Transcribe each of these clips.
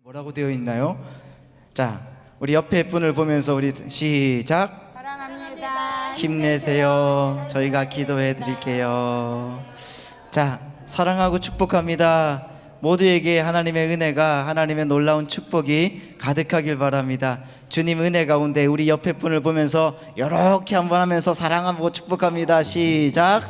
뭐라고 되어 있나요? 자, 우리 옆에 분을 보면서 우리 시작. 사랑합니다. 힘내세요. 저희가 기도해 드릴게요. 자, 사랑하고 축복합니다. 모두에게 하나님의 은혜가, 하나님의 놀라운 축복이 가득하길 바랍니다. 주님 은혜 가운데 우리 옆에 분을 보면서 이렇게 한번 하면서 사랑하고 축복합니다. 시작.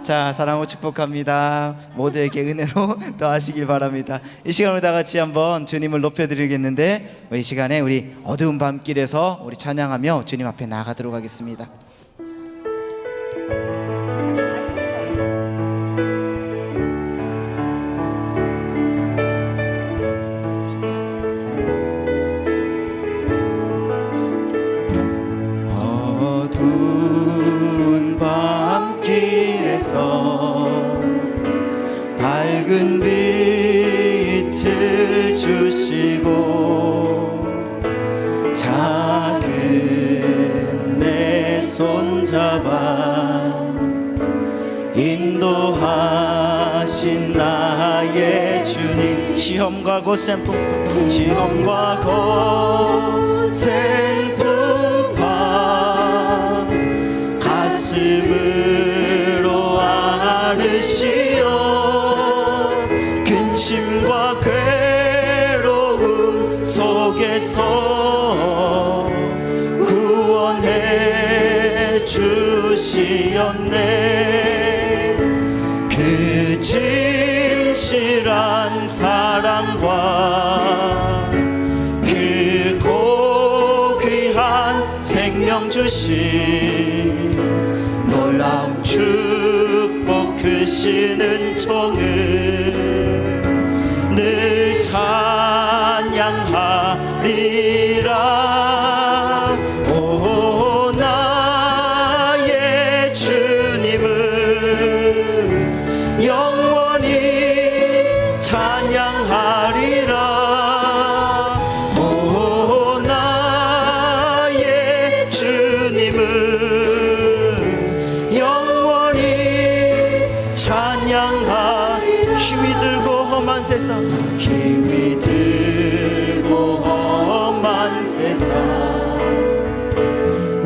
자, 사랑하고 축복합니다. 모두에게 은혜로 더하시길 바랍니다. 이 시간으로 다 같이 한번 주님을 높여드리겠는데, 이 시간에 우리 어두운 밤길에서 우리 찬양하며 주님 앞에 나아가도록 하겠습니다. 어두운 밤길에서 밝은 빛을 주시고 작은 내 손잡아 인도하신 나의 주님. 시험과 고생 풍파, 시험과 고생 풍파 가슴으로 안으시어 근심과 괴로움 속에서 구원해 주시었네. 그 진실한 사랑과 그 고귀한 생명 주신 놀라운 축복 크시는 종을 늘 찬양하리라. 오 나의 주님을 영원히 찬양하리라. 오 나의 주님을 영원히 찬양하. 힘이 들고 험한 세상, 힘이 들고 험한 세상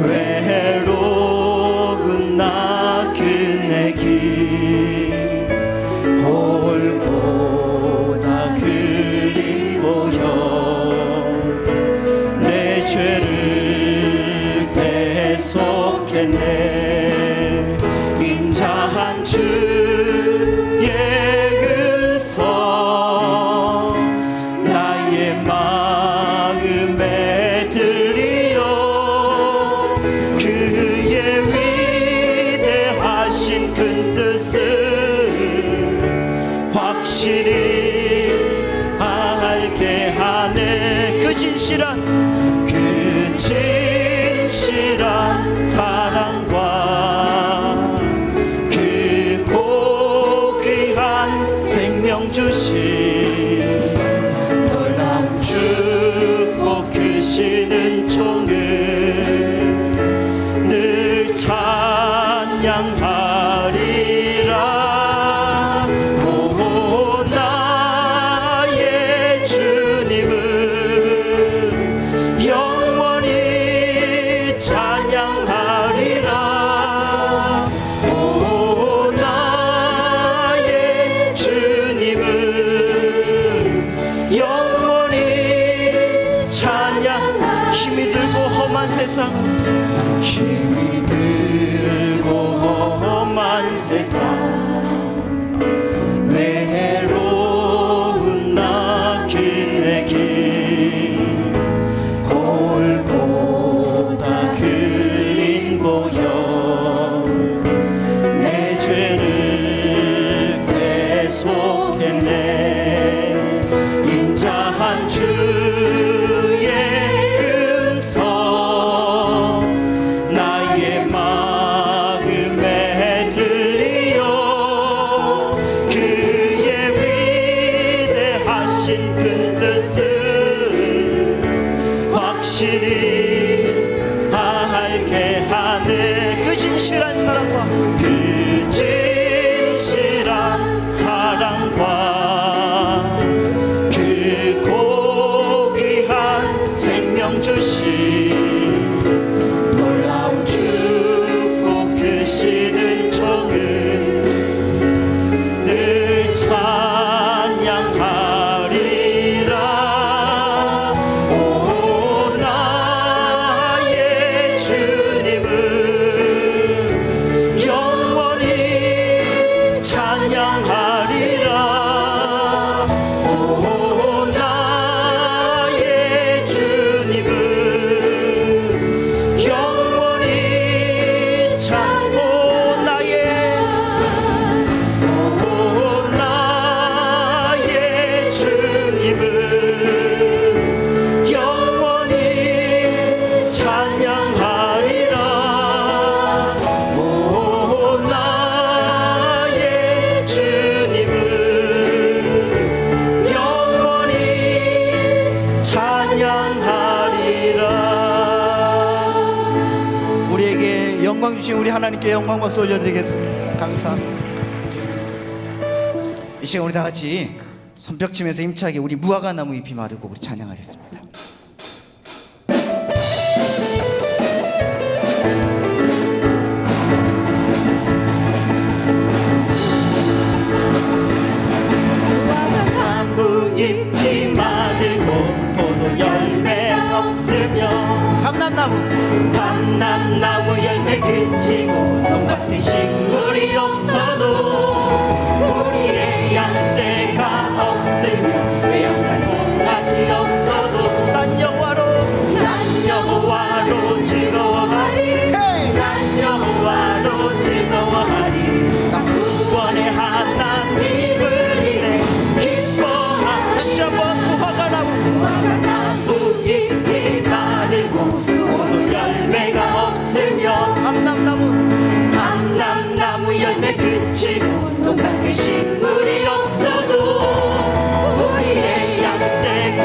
외로운 나 그네 길 골고다 그림 보여 내 죄를 대속했네. 인자한 주의 음성 나의 마음에 들리어 그의 위대하신 큰 뜻을 확실히 알게 하네. 그 진실한 사랑과 그 고귀한 생명 주신 놀라운 축복 크시는 종을 늘 찬양하리라. 오 나의 주님을 영원히 찬양하리라. 오 나의 주님을 영원히 찬양. 힘이 들고 험한 세상, 힘이 들고 험한 세상 외로운 나 그네 길 골고다 흘린 보여 내 죄를 대속했네. 인자한 주의 음성 나의 마음에 들리어 그의 위대하신 큰 뜻을 확실히 알게 하네. 그 진실한 사랑과 그 진실한 사랑과 주신 우리 하나님께 영광 박수 올려드리겠습니다. 감사합니다. 이 시간 우리 다 같이 손뼉치면서 힘차게 우리 무화과 나무 잎이 마르고 우리 찬양하겠습니다. 나무 잎이 마르고 포도 열매 없으며 감람나무 열매 그치고 농밭에 식물이 없어도 우리의 양떼가 없으며 외양간 송아지 없어도 난 여호와로 즐거워하리 난 여호와로 즐거워하리 구원의 하나님을 인해 기뻐하리. 다시 한번 무화과 나무 잎이 마르고 포도 열매가 없으며 감람나무 열매 그치고 농밭에 식물이 없어도 우리의 양떼가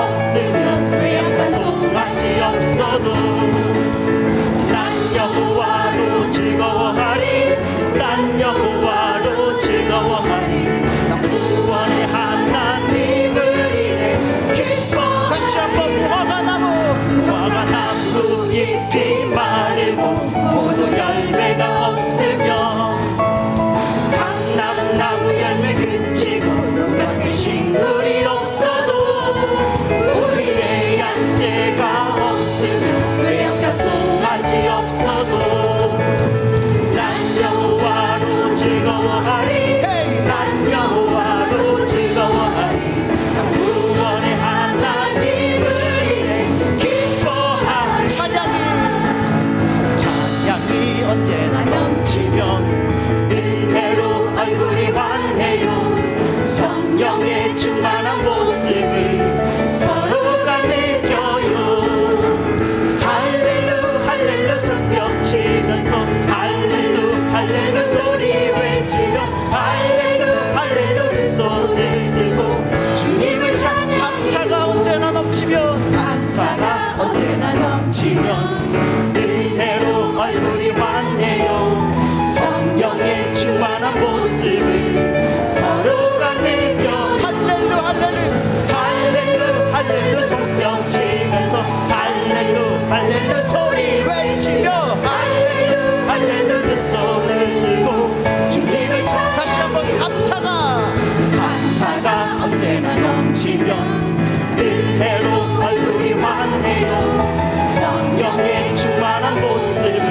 없으며 외양간 송아지 없어도 난 여호와로 즐거워하리 난 여호와로 즐거워하리 구원의 하나님을 인해 기뻐. 다시 한번 무화과 나무 잎이 마르고 포도 열매가 없으며 감람나무 열매 그치고 농밭에 식물이 없어도 우리의 양떼가 없으며 외양간 송아지 없어도 난 여호와로 즐거워하리 난 여호와로 즐거워하리 구원의 하나님을 인해 기뻐하리. 찬양이 언제나 넘치면 은혜로 얼굴이 환해요 성령의 충만한 모습을 서로가 느껴요 할렐루 할렐루 손뼉 치면서 할렐루 할렐루 소리 외치며 할렐루 할렐루 두 손을 들고 주님을 찬양. 감사가 언제나 넘치면 은혜로 얼굴이 환해요 성령의 충만한 모습을 서로가 느껴 할렐루 손뼉 치면서 할렐루 소리 외치며 할렐루 두 손을 들고 주님을 찬양. 다시 한번 감사가 언제나 넘치면 은혜로 얼굴이 환해요 성령의 충만한 모습을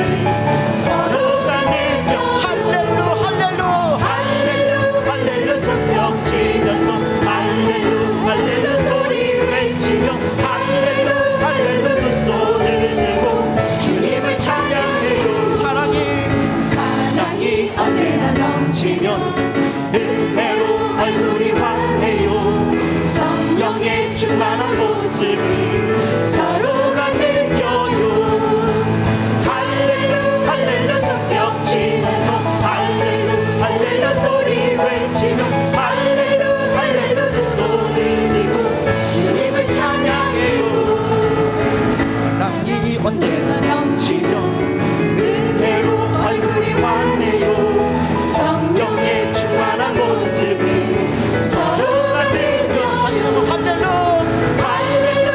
서로가 느껴 할렐루 손뼉 치면서 할렐루 소리 외치며 할렐루 두 손을 들고 주님을 찬양해요 사랑이 언제나 넘치면 은혜로 얼굴이 환해요 성령의 충만한 모습을 서로가 느껴요 할렐루 손뼉 치면서 할렐루 소리 외치며 할렐루 두 손을 들고 주님을 찬양해요 사랑이 언제나 넘치면 은혜로 얼굴이 환해요 성령의 충만한 모습을 서로가 느껴 다시 한번 할렐루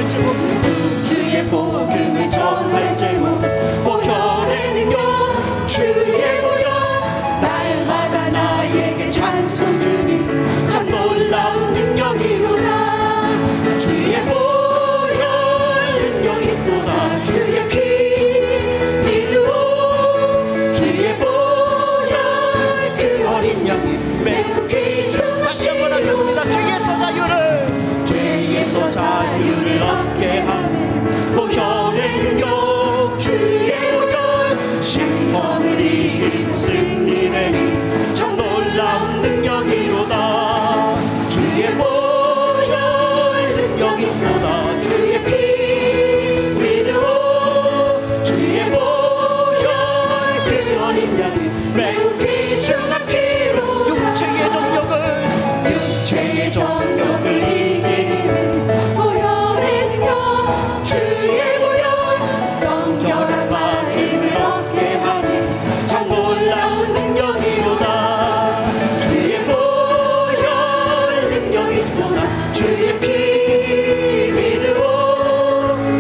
전할 제목 주의 복음을 전할 제목 보혈의 능력 주의 보혈 날마다 나에게 찬송 주니 참 놀라운 능력이로다 주의 보혈 능력이 또다 주의 피 믿으오 주의 보혈 그 어린 양이 매우 귀중한 다시 한번 하겠습니다. 죄에서 자유를 죄에서 자유를 얻게 하는 보혈의 능력 주의 보혈 시험을 이기는 승리되니 참 놀라운 능력이로다 주의 보혈 능력이 또다 주의 피 믿으오 주의 보혈 그 어린 양이 매우 귀중한 피로 육체의 정욕을 육체의 정욕을 이기는 보혈의 능력 주의 보혈 정결한 마음을 얻게 하니 참 놀라운 능력이로다 주의 보혈 능력이 또다 주의 피 믿으오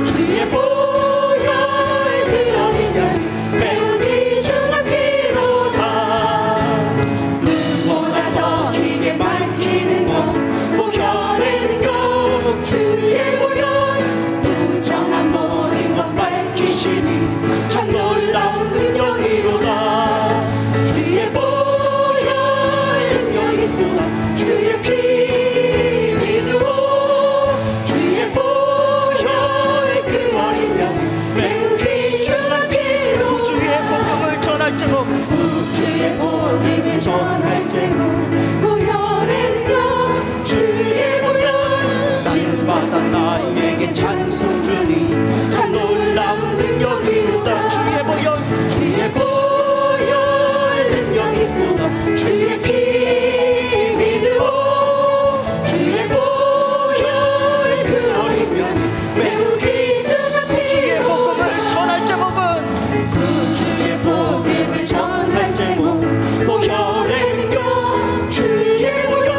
주의 보혈 그 어린 양이 매우 귀중한 피로다 눈보다 더 길게 밝히는 것 보혈의 능력 주의 보혈 부정한 모든 것 밝히시니 참 놀라운 능력이로다 주의 보혈 능력이 또다 주의 피 믿으오 주의 보혈 그 어린 양 매우 귀중한 피로 구주의 복음을 전할 제목 주의 복음을 전할 제목 보혈의 능력 주의 보혈 날마다 나에게 찬송 주니 참 놀라운 능력이로다 주의 보혈 능력이 또다 주의 피 믿으오 주의 보혈 그 어린 양 매우 귀중한 주의 피로 복음을 전할 제목은 주의 복음을 전할 제목 보혈의 능력 주의 보혈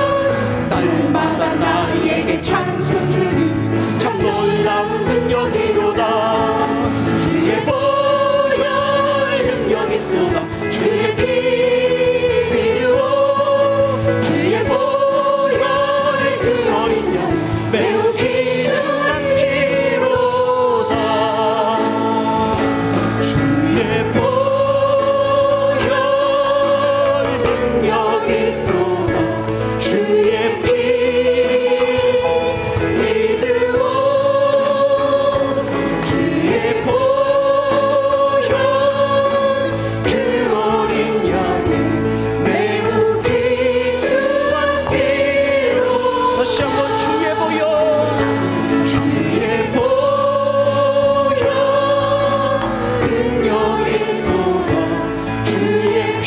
날마다 나에게 찬송 주니 참 놀라운 능력이로다 주의 보혈 능력이 또다 주의 피 믿으오 주의 보혈 그 어린 양 매우 귀중한 피로다 주의 보혈 능력이 또다 주의 피 믿으오 주의 보혈 그 어린 양이 매우 귀중한 피로 다시 한번 주의 보혈 주의 보혈 능력이 또다 주의 피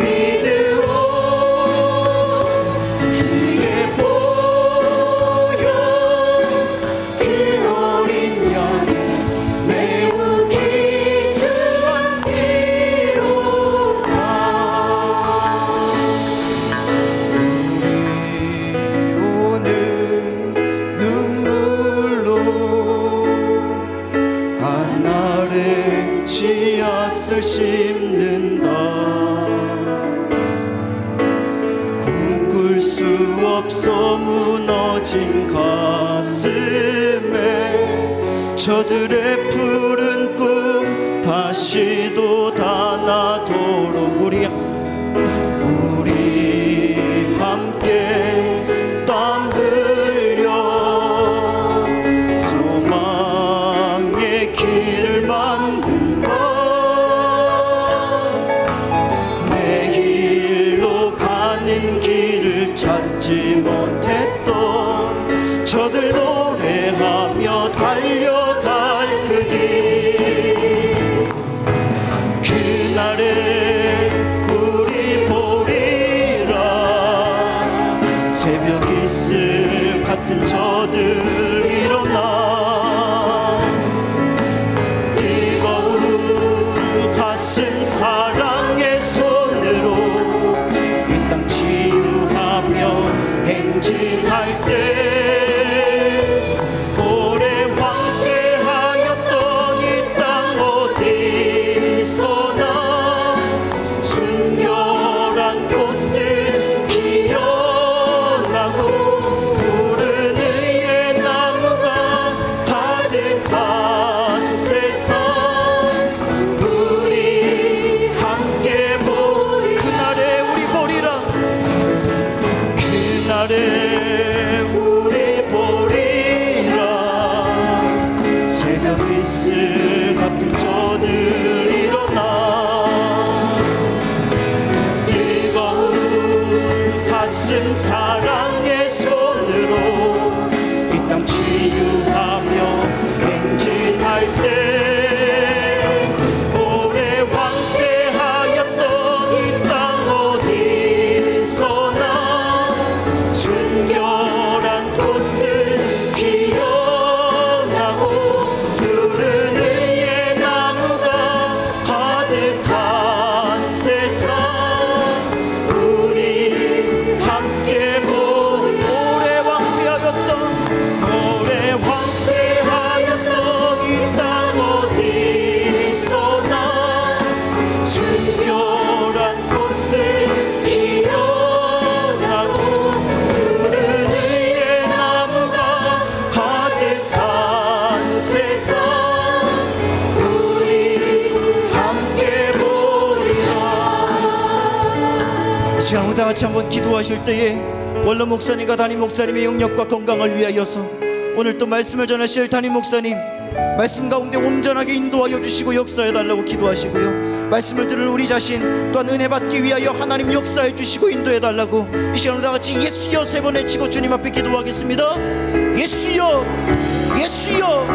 믿으오 주의 보혈 그 어린 양이 매우 귀중한 피로다 오는 눈물로 하늘의 씨앗을 심는다 꿈꿀 수 없어 무너진 가슴에 저들의 푸른 꿈 다시 돋아나도록 우리 함께 땀 흘려 소망의 길을 만든다 내일로 가는 길을 찾지 못했던 저들 노래하며 달려갈 그 길 그날에 우리 보리라 새벽 이슬 같은 저들 일어나 뜨거운 가슴 사랑의 손으로 이 땅 치유하며 행진할 때 날에 우리 보리라. 새벽 이슬 같은 저들 일어나 뜨거운 가슴 사랑의 손으로 이 땅 치유하며 행진할 때 오래 황폐하였던 이 땅 어디서나 순결한 꽃들 피어나고 푸른 의의 나무가 가득한 세상 우리 함께 오래 황폐하였던 이 땅 어디서나 순결한 꽃들 피어나고 푸른 의의 나무가 가득한 세상 우리 함께 보리라. 이 시간 우리 다 같이 한번 기도하실 때에 원로 목사님과 담임 목사님의 영역과 건강을 위하여서 오늘 또 말씀을 전하실 담임 목사님 말씀 가운데 온전하게 인도하여 주시고 역사해 달라고 기도하시고요. 말씀을 들을 우리 자신 또한 은혜 받기 위하여 하나님 역사해 주시고 인도해 달라고 이 시간 다 같이 예수여 세 번 외치고 주님 앞에 기도하겠습니다. 예수여, 예수여,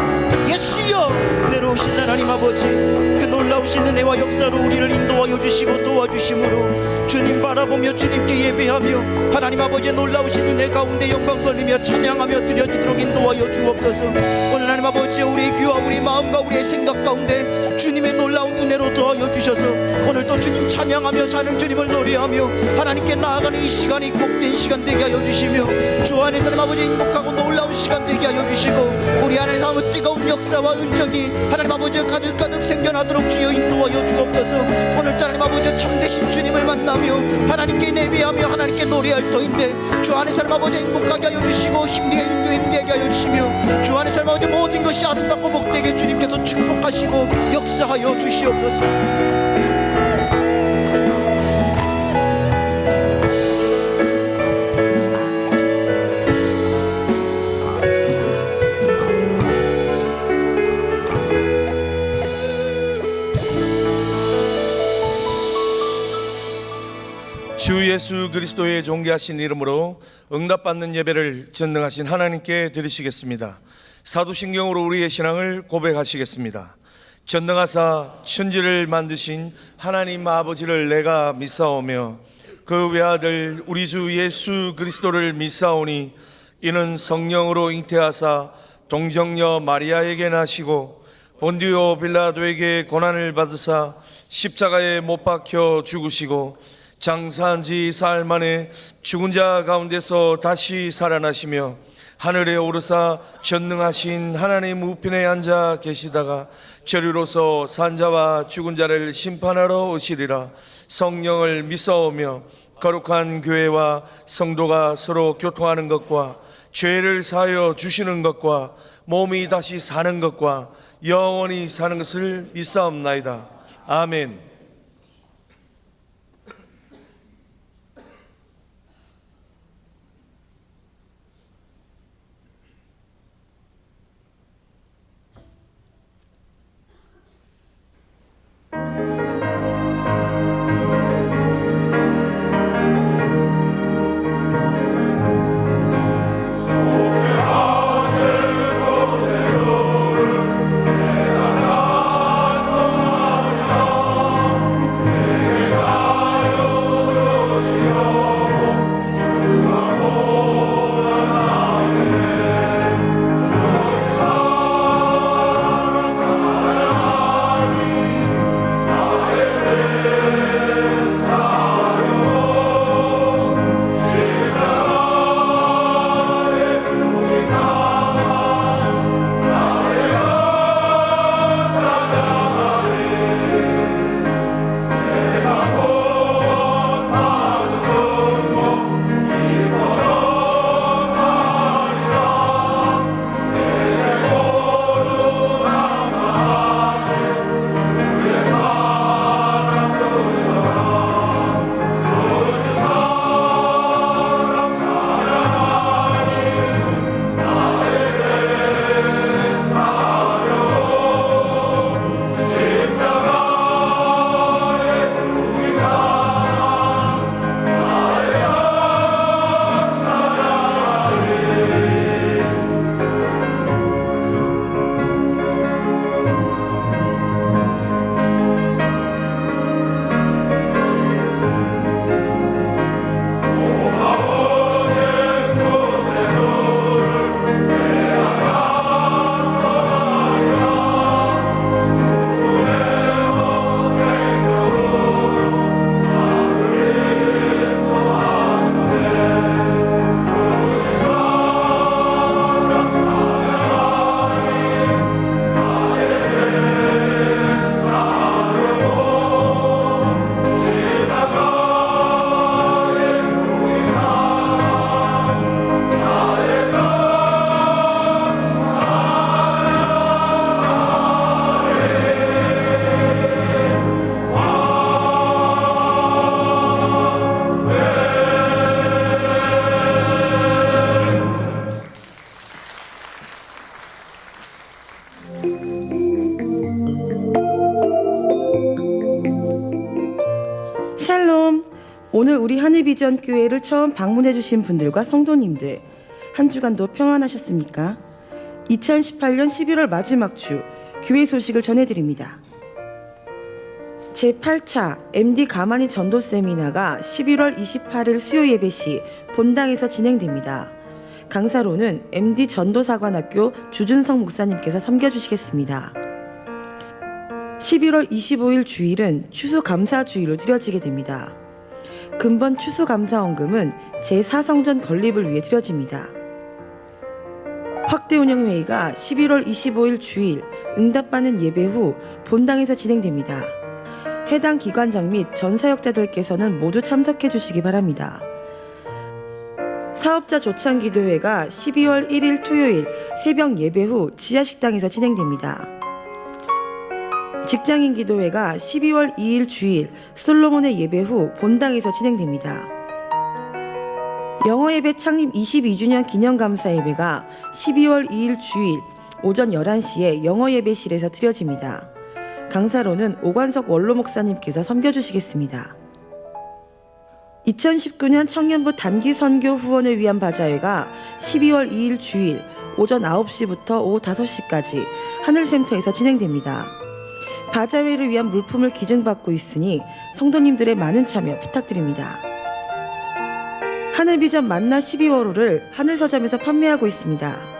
예수여. 은혜로 오신 하나님 아버지, 그 놀라우신 은혜와 역사로 우리를 인도하여 주시고 도와주심으로 주님 바라보며 주님께 예배하며 하나님 아버지의 놀라우신 은혜 가운데 영광 돌리며 찬양하며 드려지도록 인도하여 주옵소서. 오늘 하나님 아버지, 우리의 귀와 우리의 마음과 우리의 생각 가운데 주님의 놀라운 은혜로 도와여 주셔서 오늘 또 주님 찬양하며 사는 주님을 노래하며 하나님께 나아가는 이 시간이 복된 시간 되게 하여 주시며 주 안에서 하나님 아버지 행복하고 놀라운 시간 되게 하여 주시고 우리 안에서 하나님 뜨거운 역사와 은정이 하나님 아버지 가득가득 생겨나도록 주여 인도하여 주옵소서. 오늘 또 하나님 아버지 참되신 주님을 만나며 하나님께 예배하며 하나님께 노래할 터인데 주 안에서 하나님 아버지 행복하게 하여 주시고 힘내게 하여 주시며 주 안에서 하나님 아버지 모든 것이 아름답고 복되게 주님께서 축복하시고 역사하여 주시옵소서. 주 예수 그리스도의 존귀하신 이름으로 응답받는 예배를 전능하신 하나님께 드리시겠습니다. 사도신경으로 우리의 신앙을 고백하시겠습니다. 전능하사 천지를 만드신 하나님 아버지를 내가 믿사오며 그 외아들 우리 주 예수 그리스도를 믿사오니 이는 성령으로 잉태하사 동정녀 마리아에게 나시고 본디오 빌라도에게 고난을 받으사 십자가에 못 박혀 죽으시고 장사한 지 사흘 만에 죽은 자 가운데서 다시 살아나시며 하늘에 오르사 전능하신 하나님 우편에 앉아 계시다가 저리로서 산자와 죽은 자를 심판하러 오시리라. 성령을 믿사오며 거룩한 교회와 성도가 서로 교통하는 것과 죄를 사하여 주시는 것과 몸이 다시 사는 것과 영원히 사는 것을 믿사옵나이다. 아멘. 하늘비전 교회를 처음 방문해 주신 분들과 성도님들, 한 주간도 평안하셨습니까? 2018년 11월 마지막 주 교회 소식을 전해드립니다. 제8차 MD 가만히 전도 세미나가 11월 28일 수요 예배 시 본당에서 진행됩니다. 강사로는 MD 전도사관학교 주준성 목사님께서 섬겨주시겠습니다. 11월 25일 주일은 추수감사주일로 드려지게 됩니다. 금번 추수감사원금은 제4성전 건립을 위해 드려집니다. 확대운영회의가 11월 25일 주일 응답받는 예배 후 본당에서 진행됩니다. 해당 기관장 및 전사역자들께서는 모두 참석해 주시기 바랍니다. 사업자 조창기도회가 12월 1일 토요일 새벽 예배 후 지하식당에서 진행됩니다. 직장인 기도회가 12월 2일 주일 솔로몬의 예배 후 본당에서 진행됩니다. 영어예배 창립 22주년 기념감사 예배가 12월 2일 주일 오전 11시에 영어예배실에서 드려집니다. 강사로는 오관석 원로 목사님께서 섬겨주시겠습니다. 2019년 청년부 단기 선교 후원을 위한 바자회가 12월 2일 주일 오전 9시부터 오후 5시까지 하늘센터에서 진행됩니다. 바자회를 위한 물품을 기증받고 있으니 성도님들의 많은 참여 부탁드립니다. 하늘비전 만나 12월호를 하늘서점에서 판매하고 있습니다.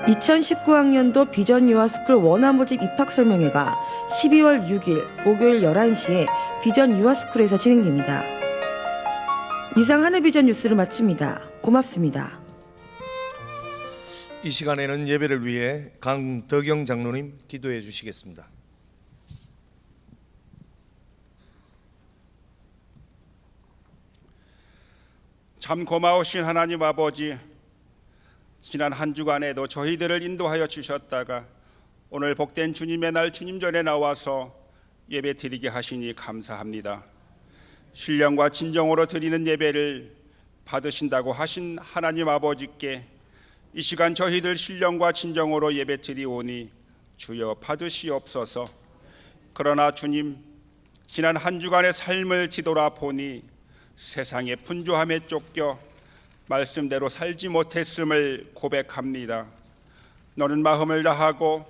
2019학년도 비전 유아스쿨 원화 모집 입학 설명회가 12월 6일 목요일 11시에 비전 유아스쿨에서 진행됩니다. 이상 하늘비전 뉴스를 마칩니다. 고맙습니다. 이 시간에는 예배를 위해 강덕영 장로님 기도해 주시겠습니다. 참 고마우신 하나님 아버지, 지난 한 주간에도 저희들을 인도하여 주셨다가 오늘 복된 주님의 날 주님 전에 나와서 예배 드리게 하시니 감사합니다. 신령과 진정으로 드리는 예배를 받으신다고 하신 하나님 아버지께 이 시간 저희들 신령과 진정으로 예배 드리오니 주여 받으시옵소서. 그러나 주님, 지난 한 주간의 삶을 뒤돌아보니 세상의 분주함에 쫓겨 말씀대로 살지 못했음을 고백합니다. 너는 마음을 다하고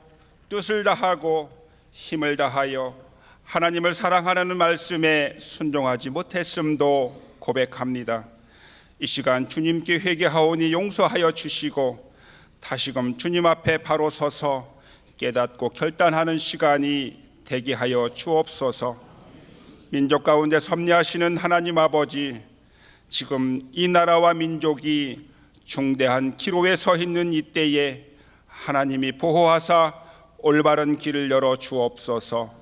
뜻을 다하고 힘을 다하여 하나님을 사랑하는 말씀에 순종하지 못했음도 고백합니다. 이 시간 주님께 회개하오니 용서하여 주시고 다시금 주님 앞에 바로 서서 깨닫고 결단하는 시간이 되게 하여 주옵소서. 민족 가운데 섭리하시는 하나님 아버지, 지금 이 나라와 민족이 중대한 기로에 서 있는 이때에 하나님이 보호하사 올바른 길을 열어 주옵소서.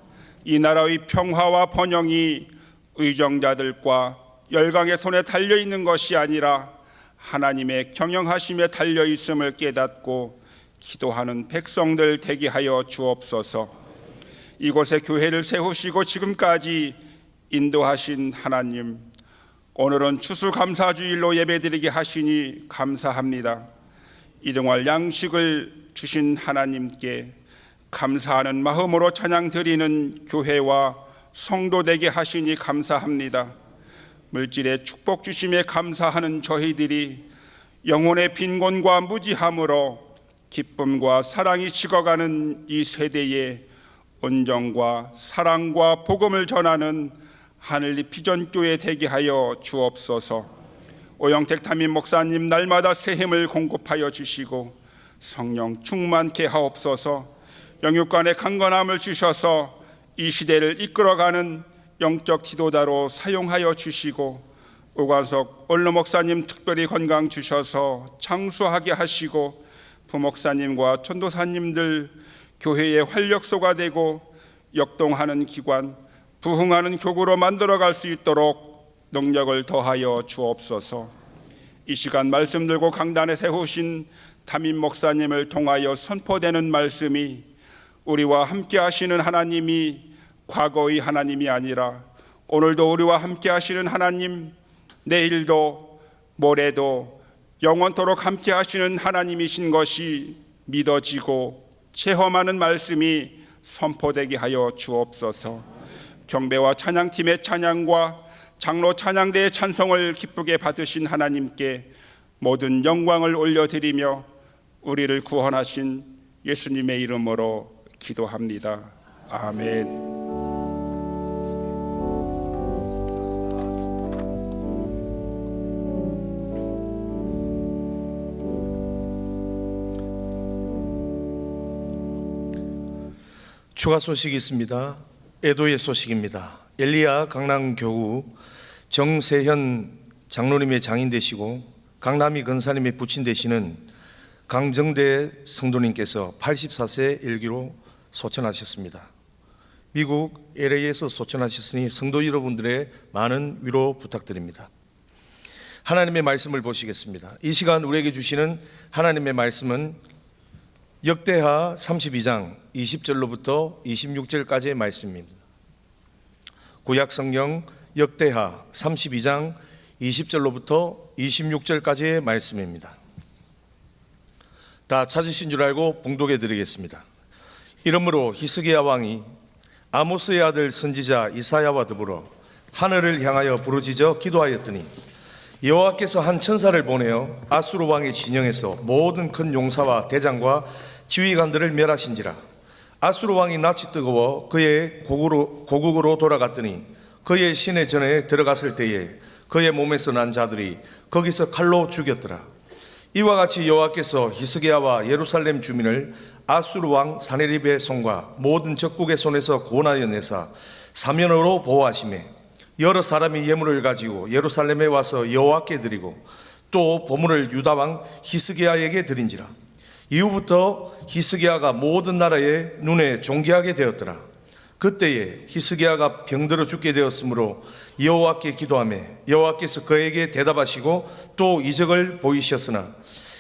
이 나라의 평화와 번영이 의정자들과 열강의 손에 달려있는 것이 아니라 하나님의 경영하심에 달려있음을 깨닫고 기도하는 백성들 되게 하여 주옵소서. 이곳에 교회를 세우시고 지금까지 인도하신 하나님, 오늘은 추수감사주일로 예배드리게 하시니 감사합니다. 일용할 양식을 주신 하나님께 감사하는 마음으로 찬양 드리는 교회와 성도 되게 하시니 감사합니다. 물질의 축복 주심에 감사하는 저희들이 영혼의 빈곤과 무지함으로 기쁨과 사랑이 식어가는 이 세대에 온정과 사랑과 복음을 전하는 하늘리 비전교회 되게 하여 주옵소서. 오영택 담임 목사님 날마다 새 힘을 공급하여 주시고 성령 충만케 하옵소서. 영육간의 강건함을 주셔서 이 시대를 이끌어가는 영적 지도자로 사용하여 주시고 오관석 원로 목사님 특별히 건강 주셔서 장수하게 하시고 부목사님과 전도사님들 교회의 활력소가 되고 역동하는 기관, 부흥하는 교구로 만들어갈 수 있도록 능력을 더하여 주옵소서. 이 시간 말씀 들고 강단에 세우신 담임 목사님을 통하여 선포되는 말씀이 우리와 함께 하시는 하나님이 과거의 하나님이 아니라 오늘도 우리와 함께 하시는 하나님, 내일도 모레도 영원토록 함께 하시는 하나님이신 것이 믿어지고 체험하는 말씀이 선포되게 하여 주옵소서. 경배와 찬양팀의 찬양과 장로 찬양대의 찬송을 기쁘게 받으신 하나님께 모든 영광을 올려드리며 우리를 구원하신 예수님의 이름으로 기도합니다. 아멘. 추가 소식이 있습니다. 애도의 소식입니다. 엘리야 강남교구 정세현 장로님의 장인 되시고 강남이 근사님의 부친 되시는 강정대 성도님께서 84세 일기로 소천하셨습니다. 미국 LA에서 소천하셨으니 성도 여러분들의 많은 위로 부탁드립니다. 하나님의 말씀을 보시겠습니다. 이 시간 우리에게 주시는 하나님의 말씀은 역대하 32장 20절로부터 26절까지의 말씀입니다. 구약성경 역대하 32장 20절로부터 26절까지의 말씀입니다. 다 찾으신 줄 알고 봉독해 드리겠습니다. 이러므로 히스기야 왕이 아모스의 아들 선지자 이사야와 더불어 하늘을 향하여 부르짖어 기도하였더니 여호와께서 한 천사를 보내어 아수르 왕의 진영에서 모든 큰 용사와 대장과 지휘관들을 멸하신지라. 아수르 왕이 낯이 뜨거워 그의 고국으로 돌아갔더니 그의 시내 전에 들어갔을 때에 그의 몸에서 난 자들이 거기서 칼로 죽였더라. 이와 같이 여호와께서 히스기야와 예루살렘 주민을 아수르 왕 사네립의 손과 모든 적국의 손에서 구원하여 내사 사면으로 보호하시매 여러 사람이 예물을 가지고 예루살렘에 와서 여호와께 드리고 또 보물을 유다 왕 히스기야에게 드린지라. 이후부터 히스기야가 모든 나라의 눈에 존귀하게 되었더라. 그때에 히스기야가 병들어 죽게 되었으므로 여호와께 기도하며 여호와께서 그에게 대답하시고 또 이적을 보이셨으나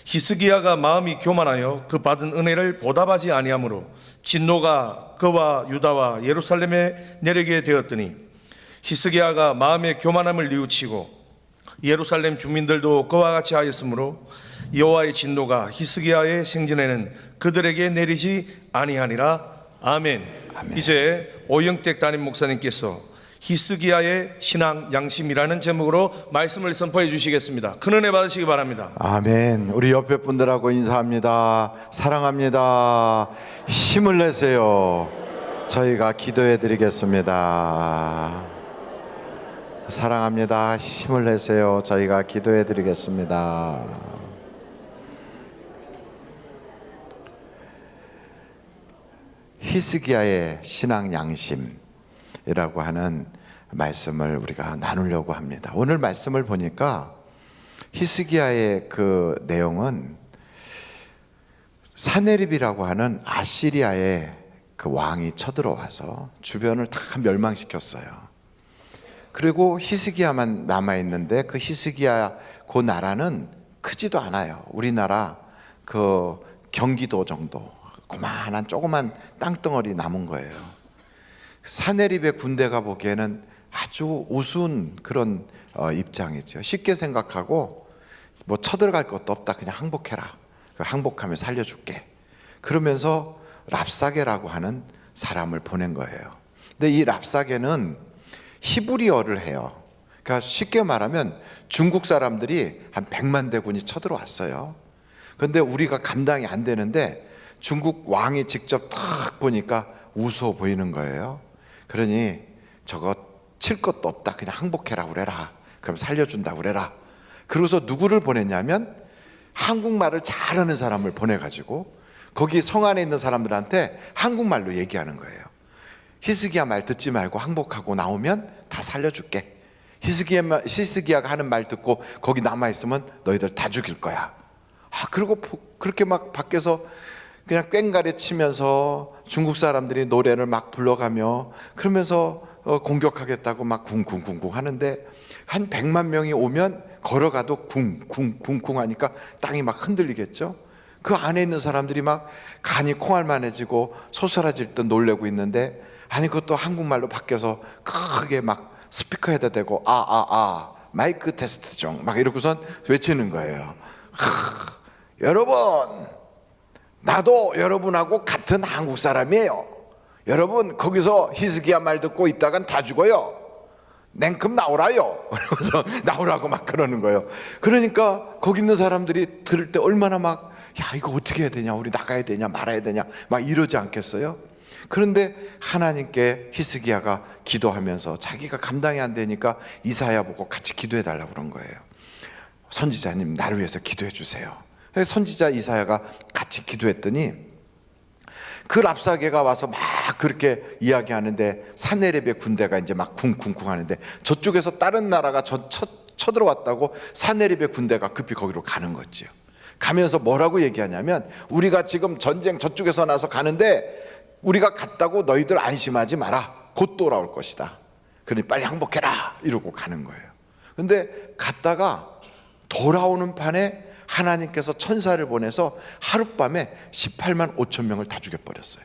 히스기야가 마음이 교만하여 그 받은 은혜를 보답하지 아니하므로 진노가 그와 유다와 예루살렘에 내리게 되었더니 히스기야가 마음의 교만함을 뉘우치고 예루살렘 주민들도 그와 같이 하였으므로 여호와의 진노가 히스기야의 생전에는 그들에게 내리지 아니하니라. 아멘. 이제 오영택 담임 목사님께서 히스기야의 신앙 양심이라는 제목으로 말씀을 선포해 주시겠습니다. 큰 은혜 받으시기 바랍니다. 아멘. 우리 옆에 분들하고 인사합니다. 사랑합니다. 힘을 내세요. 저희가 기도해 드리겠습니다. 사랑합니다. 힘을 내세요. 저희가 기도해 드리겠습니다. 히스기야의 신앙 양심이라고 하는 말씀을 우리가 나누려고 합니다. 오늘 말씀을 보니까 히스기야의 그 내용은 사네립이라고 하는 아시리아의 그 왕이 쳐들어와서 주변을 다 멸망시켰어요. 그리고 히스기야만 남아있는데 그 히스기야 그 나라는 크지도 않아요. 우리나라 그 경기도 정도 그만한 조그만 땅덩어리 남은 거예요. 사네립의 군대가 보기에는 아주 우스운 그런 입장이죠. 쉽게 생각하고 뭐 쳐들어갈 것도 없다. 그냥 항복해라. 항복하면 살려줄게. 그러면서 랍사게라고 하는 사람을 보낸 거예요. 근데 이 랍사게는 히브리어를 해요. 그러니까 쉽게 말하면 중국 사람들이 한 100만 대군이 쳐들어왔어요. 그런데 우리가 감당이 안 되는데 중국 왕이 직접 탁 보니까 우스워 보이는 거예요. 그러니 저거 칠 것도 없다. 그냥 항복해라 그래라. 그럼 살려준다 그래라. 그러고서 누구를 보냈냐면 한국말을 잘하는 사람을 보내가지고 거기 성 안에 있는 사람들한테 한국말로 얘기하는 거예요. 히스기야 말 듣지 말고 항복하고 나오면 다 살려줄게. 히스기야가 하는 말 듣고 거기 남아있으면 너희들 다 죽일 거야. 그리고 그렇게 막 밖에서 그냥 꽹가리 치면서 중국 사람들이 노래를 막 불러가며 그러면서 공격하겠다고 막 쿵쿵쿵쿵 하는데 한 100만 명이 오면 걸어가도 쿵쿵쿵쿵 하니까 땅이 막 흔들리겠죠. 그 안에 있는 사람들이 막 간이 콩알만해지고 소스라질 듯 놀래고 있는데 아니 그것도 한국말로 바뀌어서 크게 막 스피커에다 대고 마이크 테스트 중 막 이러고선 외치는 거예요. 여러분, 나도 여러분하고 같은 한국 사람이에요. 여러분 거기서 히스기야 말 듣고 있다간 다 죽어요. 냉큼 나오라요. 그래서 나오라고 막 그러는 거예요. 그러니까 거기 있는 사람들이 들을 때 얼마나 막, 야, 이거 어떻게 해야 되냐, 우리 나가야 되냐 말아야 되냐 막 이러지 않겠어요? 그런데 하나님께 히스기야가 기도하면서 자기가 감당이 안 되니까 이사야 보고 같이 기도해 달라고 그런 거예요. 선지자님, 나를 위해서 기도해 주세요. 그래서 선지자 이사야가 같이 기도했더니 그 랍사게가 와서 막 그렇게 이야기하는데 사네립의 군대가 이제 막 쿵쿵쿵 하는데 저쪽에서 다른 나라가 쳐들어왔다고 사네립의 군대가 급히 거기로 가는 거지요. 가면서 뭐라고 얘기하냐면, 우리가 지금 전쟁 저쪽에서 나서 가는데 우리가 갔다고 너희들 안심하지 마라. 곧 돌아올 것이다. 그러니 빨리 항복해라. 이러고 가는 거예요. 근데 갔다가 돌아오는 판에 하나님께서 천사를 보내서 하룻밤에 18만 5천 명을 다 죽여버렸어요.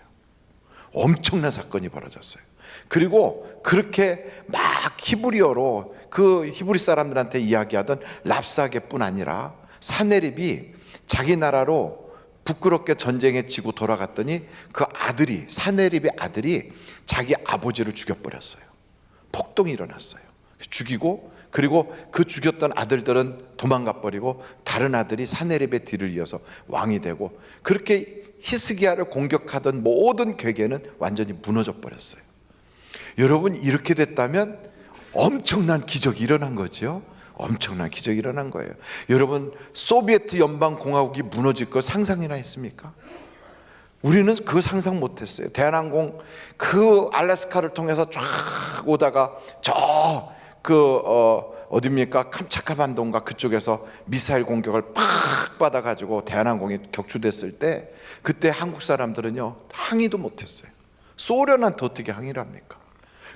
엄청난 사건이 벌어졌어요. 그리고 그렇게 막 히브리어로 그 히브리 사람들한테 이야기하던 랍사게뿐 아니라 사네립이 자기 나라로 부끄럽게 전쟁에 지고 돌아갔더니 그 아들이, 사네립의 아들이 자기 아버지를 죽여버렸어요. 폭동이 일어났어요. 죽이고, 그리고 그 죽였던 아들들은 도망가 버리고 다른 아들이 사네립의 뒤를 이어서 왕이 되고, 그렇게 히스기야를 공격하던 모든 괴계는 완전히 무너져 버렸어요. 여러분, 이렇게 됐다면 엄청난 기적이 일어난 거죠. 엄청난 기적이 일어난 거예요. 여러분, 소비에트 연방공화국이 무너질 걸 상상이나 했습니까? 우리는 그거 상상 못했어요. 대한항공 그 알래스카를 통해서 쫙 오다가 어디입니까? 캄차카 반도인가 그쪽에서 미사일 공격을 팍 받아가지고 대한항공이 격추됐을 때, 그때 한국 사람들은요 항의도 못했어요. 소련한테 어떻게 항의를 합니까?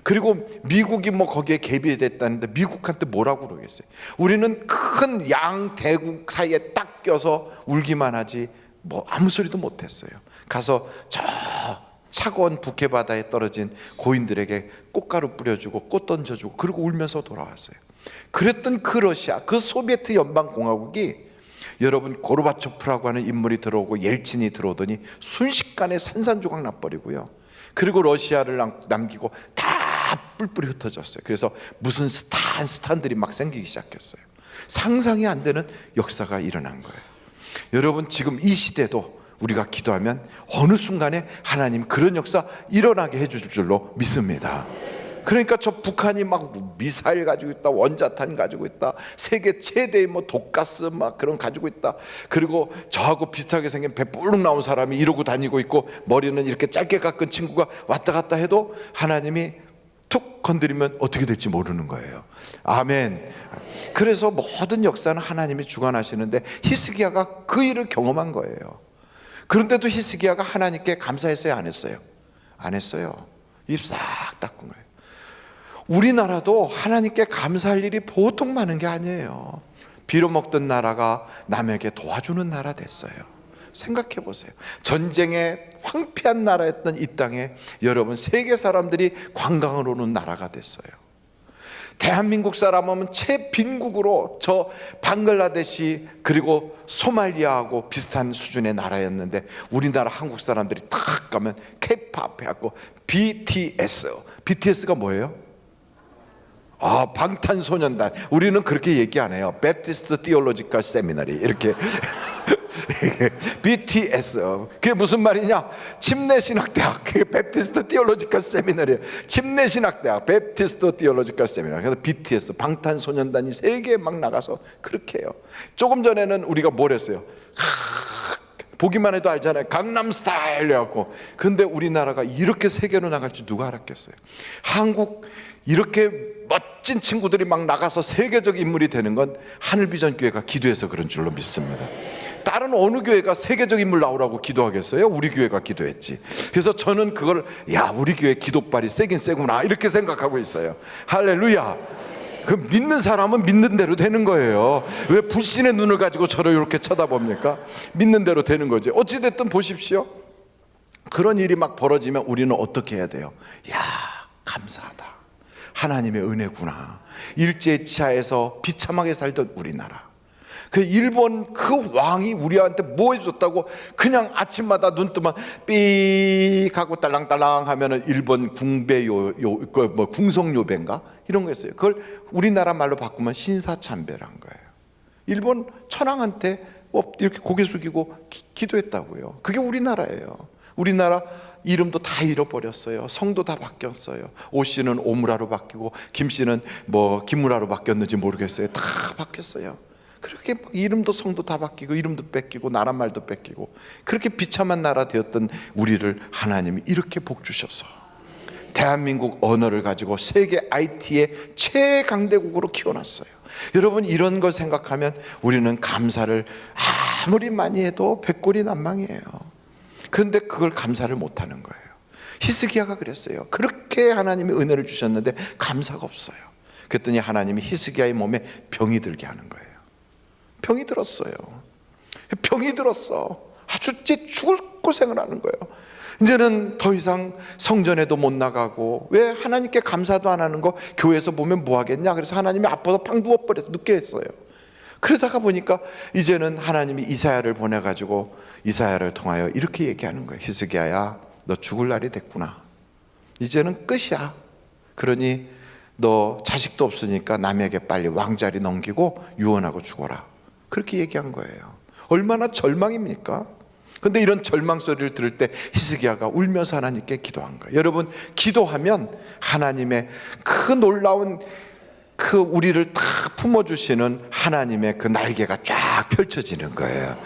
그리고 미국이 뭐 거기에 개입됐다는데 미국한테 뭐라고 그러겠어요? 우리는 큰 양대국 사이에 딱 껴서 울기만 하지 뭐 아무 소리도 못했어요. 가서 저 차가운 북해 바다에 떨어진 고인들에게 꽃가루 뿌려주고 꽃 던져주고 그리고 울면서 돌아왔어요. 그랬던 그 러시아, 그 소비에트 연방공화국이, 여러분, 고르바초프라고 하는 인물이 들어오고 옐친이 들어오더니 순식간에 산산조각 나버리고요. 그리고 러시아를 남기고 다 뿔뿔이 흩어졌어요. 그래서 무슨 스탄들이 막 생기기 시작했어요. 상상이 안 되는 역사가 일어난 거예요. 여러분, 지금 이 시대도 우리가 기도하면 어느 순간에 하나님 그런 역사 일어나게 해줄 줄로 믿습니다. 그러니까 저 북한이 막 미사일 가지고 있다, 원자탄 가지고 있다, 세계 최대의 뭐 독가스 막 그런 가지고 있다, 그리고 저하고 비슷하게 생긴 배 뿔룩 나온 사람이 이러고 다니고 있고 머리는 이렇게 짧게 깎은 친구가 왔다 갔다 해도 하나님이 툭 건드리면 어떻게 될지 모르는 거예요. 아멘. 그래서 모든 역사는 하나님이 주관하시는데 히스기야가 그 일을 경험한 거예요. 그런데도 히스기야가 하나님께 감사했어요, 안 했어요? 안 했어요. 입 싹 닦은 거예요. 우리나라도 하나님께 감사할 일이 보통 많은 게 아니에요. 빌어먹던 나라가 남에게 도와주는 나라 됐어요. 생각해 보세요. 전쟁에 황폐한 나라였던 이 땅에 여러분, 세계 사람들이 관광을 오는 나라가 됐어요. 대한민국 사람은 최빈국으로 저 방글라데시 그리고 소말리아하고 비슷한 수준의 나라였는데, 우리나라 한국 사람들이 탁 가면 K-팝 해갖고 BTS가 뭐예요? 방탄소년단. 우리는 그렇게 얘기 안 해요. 베프티스트 티올로지컬 세미나리 이렇게 BTS. 그게 무슨 말이냐? 침례신학대학. 그게 베프티스트 티올로지컬 세미나리예요. 침례신학대학 베프티스트 티올로지컬 세미나리. 그래서 BTS, 방탄소년단이 세계에 막 나가서 그렇게 해요. 조금 전에는 우리가 뭘 했어요? 보기만 해도 알잖아요. 강남스타일 해갖고. 근데 우리나라가 이렇게 세계로 나갈 줄 누가 알았겠어요? 한국 이렇게 멋진 친구들이 막 나가서 세계적 인물이 되는 건 하늘비전교회가 기도해서 그런 줄로 믿습니다. 다른 어느 교회가 세계적 인물 나오라고 기도하겠어요? 우리 교회가 기도했지. 그래서 저는 그걸, 야, 우리 교회 기도발이 세긴 세구나 이렇게 생각하고 있어요. 할렐루야. 그 믿는 사람은 믿는 대로 되는 거예요. 왜 불신의 눈을 가지고 저를 이렇게 쳐다봅니까? 믿는 대로 되는 거지. 어찌됐든 보십시오. 그런 일이 막 벌어지면 우리는 어떻게 해야 돼요? 야, 감사하다. 하나님의 은혜구나. 일제치하에서 비참하게 살던 우리나라, 그 일본 그 왕이 우리한테 뭐 해줬다고 그냥 아침마다 눈 뜨면 삐 하고 딸랑딸랑 하면은 일본 궁성요배인가 이런 거 있어요. 그걸 우리나라 말로 바꾸면 신사참배란 거예요. 일본 천황한테 이렇게 고개 숙이고 기도했다고요. 그게 우리나라예요. 우리나라 이름도 다 잃어버렸어요. 성도 다 바뀌었어요. 오 씨는 오무라로 바뀌고 김 씨는 뭐 김무라로 바뀌었는지 모르겠어요. 다 바뀌었어요. 그렇게 이름도 성도 다 바뀌고 이름도 뺏기고 나라 말도 뺏기고 그렇게 비참한 나라 되었던 우리를 하나님이 이렇게 복 주셔서 대한민국 언어를 가지고 세계 IT의 최강대국으로 키워놨어요. 여러분 이런 걸 생각하면 우리는 감사를 아무리 많이 해도 백골이 난망이에요. 그런데 그걸 감사를 못하는 거예요. 히스기야가 그랬어요. 그렇게 하나님이 은혜를 주셨는데 감사가 없어요. 그랬더니 하나님이 히스기야의 몸에 병이 들게 하는 거예요. 병이 들었어요. 병이 들었어. 아주 죽을 고생을 하는 거예요. 이제는 더 이상 성전에도 못 나가고, 왜 하나님께 감사도 안 하는 거 교회에서 보면 뭐 하겠냐. 그래서 하나님이 아파서 팡 누워버려서 눕게 했어요. 그러다가 보니까 이제는 하나님이 이사야를 보내가지고 이사야를 통하여 이렇게 얘기하는 거예요. 히스기야야, 너 죽을 날이 됐구나. 이제는 끝이야. 그러니 너 자식도 없으니까 남에게 빨리 왕자리 넘기고 유언하고 죽어라. 그렇게 얘기한 거예요. 얼마나 절망입니까? 근데 이런 절망 소리를 들을 때 히스기야가 울면서 하나님께 기도한 거예요. 여러분, 기도하면 하나님의 그 놀라운 그 우리를 다 품어주시는 하나님의 그 날개가 쫙 펼쳐지는 거예요.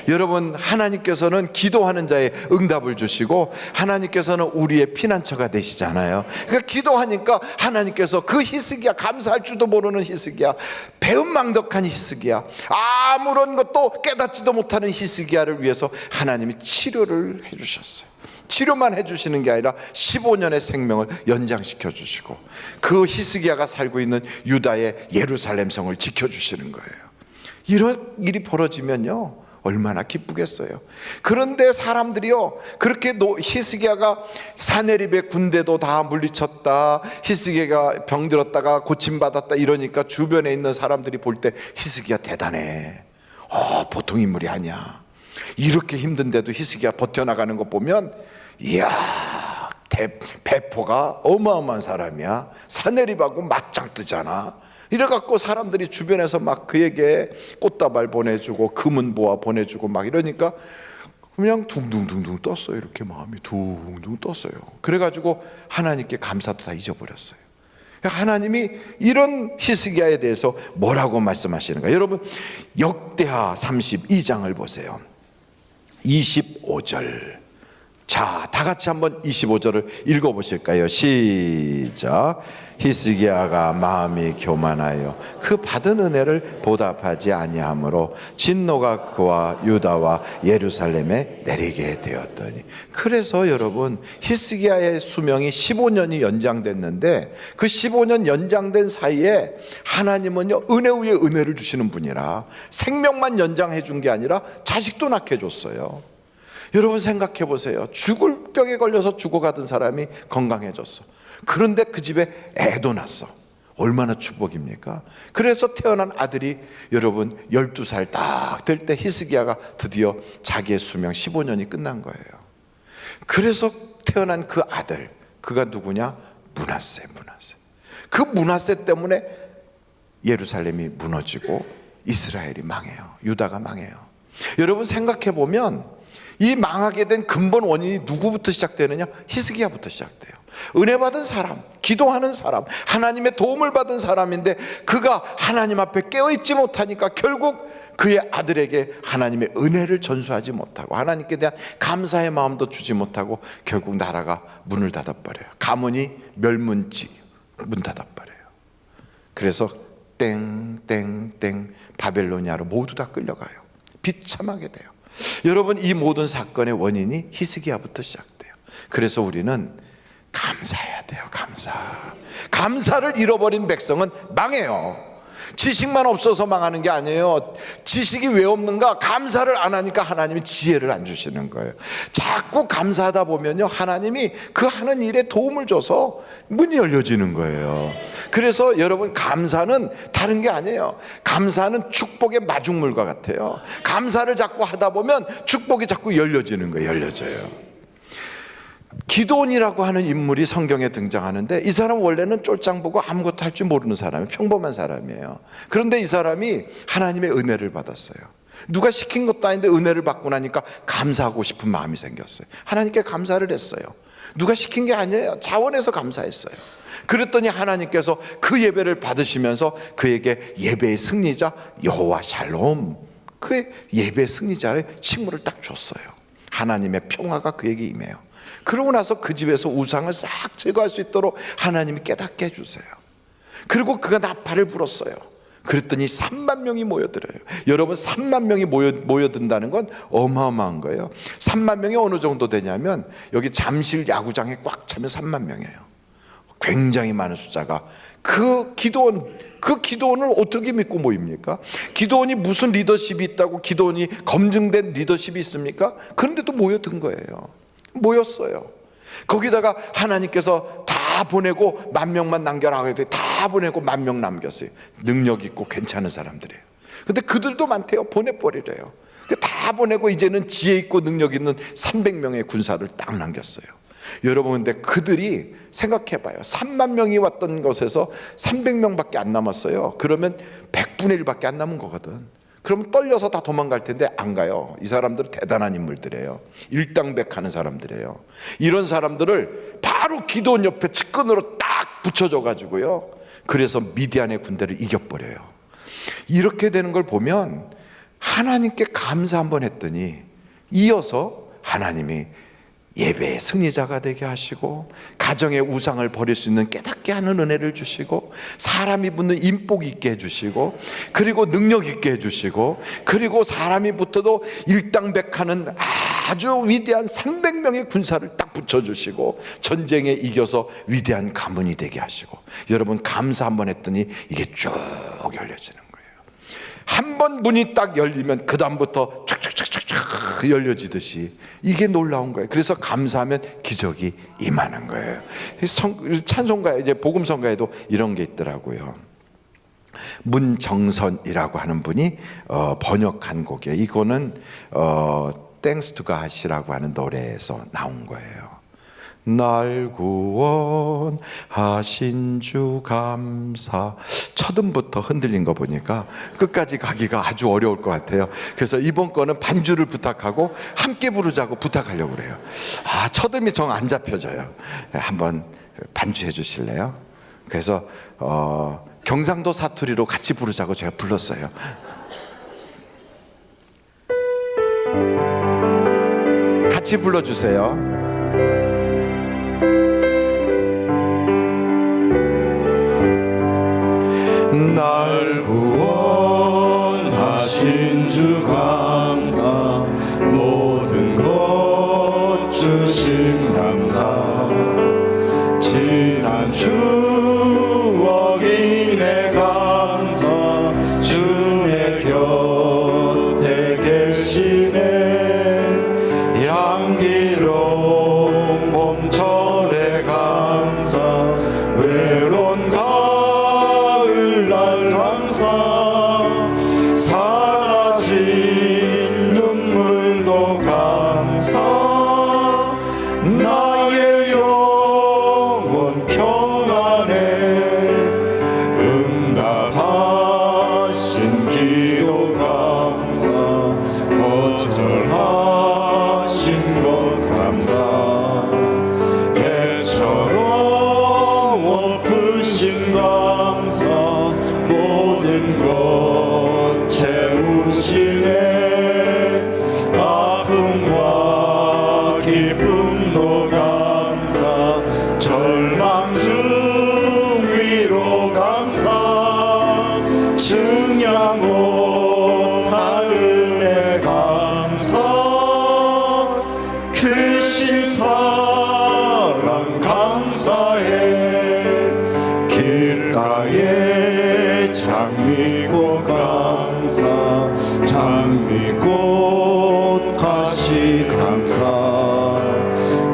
여러분, 하나님께서는 기도하는 자의 응답을 주시고 하나님께서는 우리의 피난처가 되시잖아요. 그러니까 기도하니까 하나님께서 그 히스기야, 감사할 줄도 모르는 히스기야, 배은망덕한 히스기야, 아무런 것도 깨닫지도 못하는 히스기야를 위해서 하나님이 치료를 해주셨어요. 치료만 해주시는 게 아니라 15년의 생명을 연장시켜 주시고 그 히스기야가 살고 있는 유다의 예루살렘 성을 지켜주시는 거예요. 이런 일이 벌어지면요 얼마나 기쁘겠어요. 그런데 사람들이요 그렇게 히스기야가 사네립의 군대도 다 물리쳤다, 히스기야가 병들었다가 고침받았다 이러니까 주변에 있는 사람들이 볼 때 히스기야 대단해, 보통 인물이 아니야. 이렇게 힘든데도 히스기야 버텨나가는 거 보면 이야, 배포가 어마어마한 사람이야. 사네립하고 맞짱 뜨잖아. 이래갖고 사람들이 주변에서 막 그에게 꽃다발 보내주고 금은보화 보내주고 막 이러니까 그냥 둥둥둥둥 떴어요. 이렇게 마음이 둥둥 떴어요. 그래가지고 하나님께 감사도 다 잊어버렸어요. 하나님이 이런 히스기야에 대해서 뭐라고 말씀하시는가? 여러분, 역대하 32장을 보세요. 25절. 자, 다 같이 한번 25절을 읽어보실까요? 시작. 히스기야가 마음이 교만하여 그 받은 은혜를 보답하지 아니하므로 진노가 그와 유다와 예루살렘에 내리게 되었더니. 그래서 여러분, 히스기야의 수명이 15년이 연장됐는데 그 15년 연장된 사이에 하나님은요 은혜 위에 은혜를 주시는 분이라 생명만 연장해 준 게 아니라 자식도 낳게 줬어요. 여러분 생각해 보세요. 죽을 병에 걸려서 죽어가던 사람이 건강해졌어. 그런데 그 집에 애도 낳았어. 얼마나 축복입니까? 그래서 태어난 아들이 여러분 12살 딱 될 때 히스기야가 드디어 자기의 수명 15년이 끝난 거예요. 그래서 태어난 그 아들, 그가 누구냐? 므낫세. 그 므낫세 때문에 예루살렘이 무너지고 이스라엘이 망해요. 유다가 망해요. 여러분 생각해 보면 이 망하게 된 근본 원인이 누구부터 시작되느냐? 히스기야부터 시작돼요. 은혜 받은 사람, 기도하는 사람, 하나님의 도움을 받은 사람인데 그가 하나님 앞에 깨어있지 못하니까 결국 그의 아들에게 하나님의 은혜를 전수하지 못하고 하나님께 대한 감사의 마음도 주지 못하고 결국 나라가 문을 닫아버려요. 가문이 멸문지 문 닫아버려요. 그래서 땡땡땡 바벨로니아로 모두 다 끌려가요. 비참하게 돼요. 여러분, 이 모든 사건의 원인이 히스기야부터 시작돼요. 그래서 우리는 감사해야 돼요. 감사를 잃어버린 백성은 망해요. 지식만 없어서 망하는 게 아니에요. 지식이 왜 없는가? 감사를 안 하니까 하나님이 지혜를 안 주시는 거예요. 자꾸 감사하다 보면요, 하나님이 그 하는 일에 도움을 줘서 문이 열려지는 거예요. 그래서 여러분, 감사는 다른 게 아니에요. 감사는 축복의 마중물과 같아요. 감사를 자꾸 하다 보면 축복이 자꾸 열려지는 거예요. 열려져요. 기드온이라고 하는 인물이 성경에 등장하는데, 이 사람은 원래는 쫄장 보고 아무것도 할 줄 모르는 사람이에요. 평범한 사람이에요. 그런데 이 사람이 하나님의 은혜를 받았어요. 누가 시킨 것도 아닌데 은혜를 받고 나니까 감사하고 싶은 마음이 생겼어요. 하나님께 감사를 했어요. 누가 시킨 게 아니에요. 자원해서 감사했어요. 그랬더니 하나님께서 그 예배를 받으시면서 그에게 예배의 승리자 여호와 샬롬, 그의 예배 승리자의 칭호를 딱 줬어요. 하나님의 평화가 그에게 임해요. 그러고 나서 그 집에서 우상을 싹 제거할 수 있도록 하나님이 깨닫게 해주세요. 그리고 그가 나팔을 불었어요. 그랬더니 3만 명이 모여들어요. 여러분, 3만 명이 모여든다는 건 어마어마한 거예요. 3만 명이 어느 정도 되냐면, 여기 잠실 야구장에 꽉 차면 3만 명이에요. 굉장히 많은 숫자가. 그 기드온을 어떻게 믿고 모입니까? 기드온이 무슨 리더십이 있다고 기드온이 검증된 리더십이 있습니까? 그런데도 모여든 거예요. 모였어요. 거기다가 하나님께서 다 보내고 10,000명만 남겨라 그랬더니 다 보내고 10,000명 남겼어요. 능력 있고 괜찮은 사람들이에요. 근데 그들도 많대요. 보내버리래요. 다 보내고 이제는 지혜 있고 능력 있는 300명의 군사를 딱 남겼어요. 여러분, 근데 그들이 생각해봐요. 3만 명이 왔던 것에서 300명밖에 안 남았어요. 그러면 100분의 1밖에 안 남은 거거든. 그럼 떨려서 다 도망갈 텐데 안 가요. 이 사람들은 대단한 인물들이에요. 일당백하는 사람들이에요. 이런 사람들을 바로 기드온 옆에 측근으로 딱 붙여줘 가지고요, 그래서 미디안의 군대를 이겨버려요. 이렇게 되는 걸 보면 하나님께 감사 한번 했더니 이어서 하나님이 예배의 승리자가 되게 하시고, 가정의 우상을 버릴 수 있는 깨닫게 하는 은혜를 주시고, 사람이 붙는 인복 있게 해주시고, 그리고 능력 있게 해주시고, 그리고 사람이 붙어도 일당백하는 아주 위대한 300명의 군사를 딱 붙여주시고, 전쟁에 이겨서 위대한 가문이 되게 하시고. 여러분, 감사 한번 했더니 이게 쭉 열려지는 거예요. 한 번 문이 딱 열리면 그 다음부터 촥촥촥촥 열려지듯이 이게 놀라운 거예요. 그래서 감사하면 기적이 임하는 거예요. 찬송가, 이제 복음성가에도 이런 게 있더라고요. 문정선이라고 하는 분이 번역한 곡이에요. 이거는 Thanks to God이라고 하는 노래에서 나온 거예요. 날 구원하신 주 감사. 첫음부터 흔들린 거 보니까 끝까지 가기가 아주 어려울 것 같아요. 그래서 이번 거는 반주를 부탁하고 함께 부르자고 부탁하려고 그래요. 첫음이 정 안 잡혀져요. 한번 반주해 주실래요? 그래서 경상도 사투리로 같이 부르자고 제가 불렀어요. 같이 불러주세요. 날 구원하신 주 감사, 모든 것 주신 감사, 지난 추억이 내 감사, 주의 곁에 계시네, 향기로운 봄철의 감사, 외로운 가을날 감사, 사라진 눈물도 감사, 나의 영혼 평안에 응답하신 기도 감사, 거절하신 것 감사, 애처럼 엎으신 감사, 모든 것 채우시네, 아픔과 기쁨도 감사, 절망 중 위로 감사, 증량 못할 은혜 감사, 크신 사랑 감사해, 길가의 장미 장미꽃 가시 감사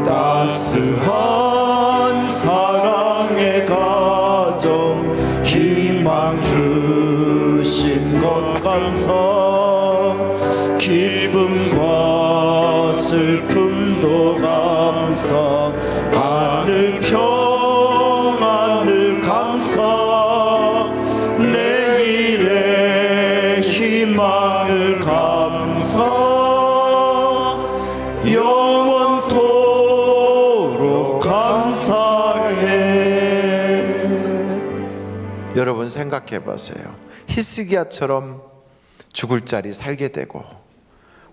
따스한 사랑의 가정 희망 주신 것 감사 기쁨과 슬픔도 감사 하늘 평안을 감사 내일의 희망을 감사 영원토록 감사해. 여러분 생각해 보세요. 히스기야처럼 죽을 자리 살게 되고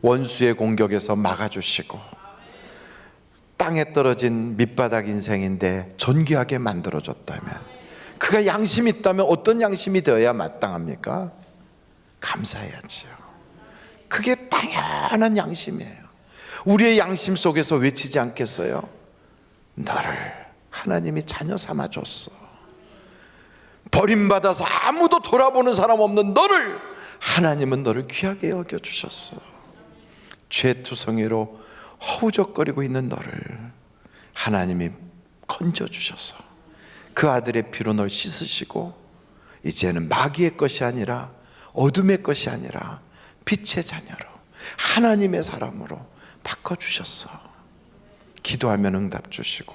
원수의 공격에서 막아주시고 땅에 떨어진 밑바닥 인생인데 존귀하게 만들어줬다면, 그가 양심이 있다면 어떤 양심이 되어야 마땅합니까? 감사해야지요. 그게 당연한 양심이에요. 우리의 양심 속에서 외치지 않겠어요? 너를 하나님이 자녀 삼아줬어. 버림받아서 아무도 돌아보는 사람 없는 너를 하나님은 너를 귀하게 여겨주셨어. 죄투성이로 허우적거리고 있는 너를 하나님이 건져주셔서 그 아들의 피로 널 씻으시고 이제는 마귀의 것이 아니라 어둠의 것이 아니라 빛의 자녀로 하나님의 사람으로 바꿔주셨어. 기도하면 응답 주시고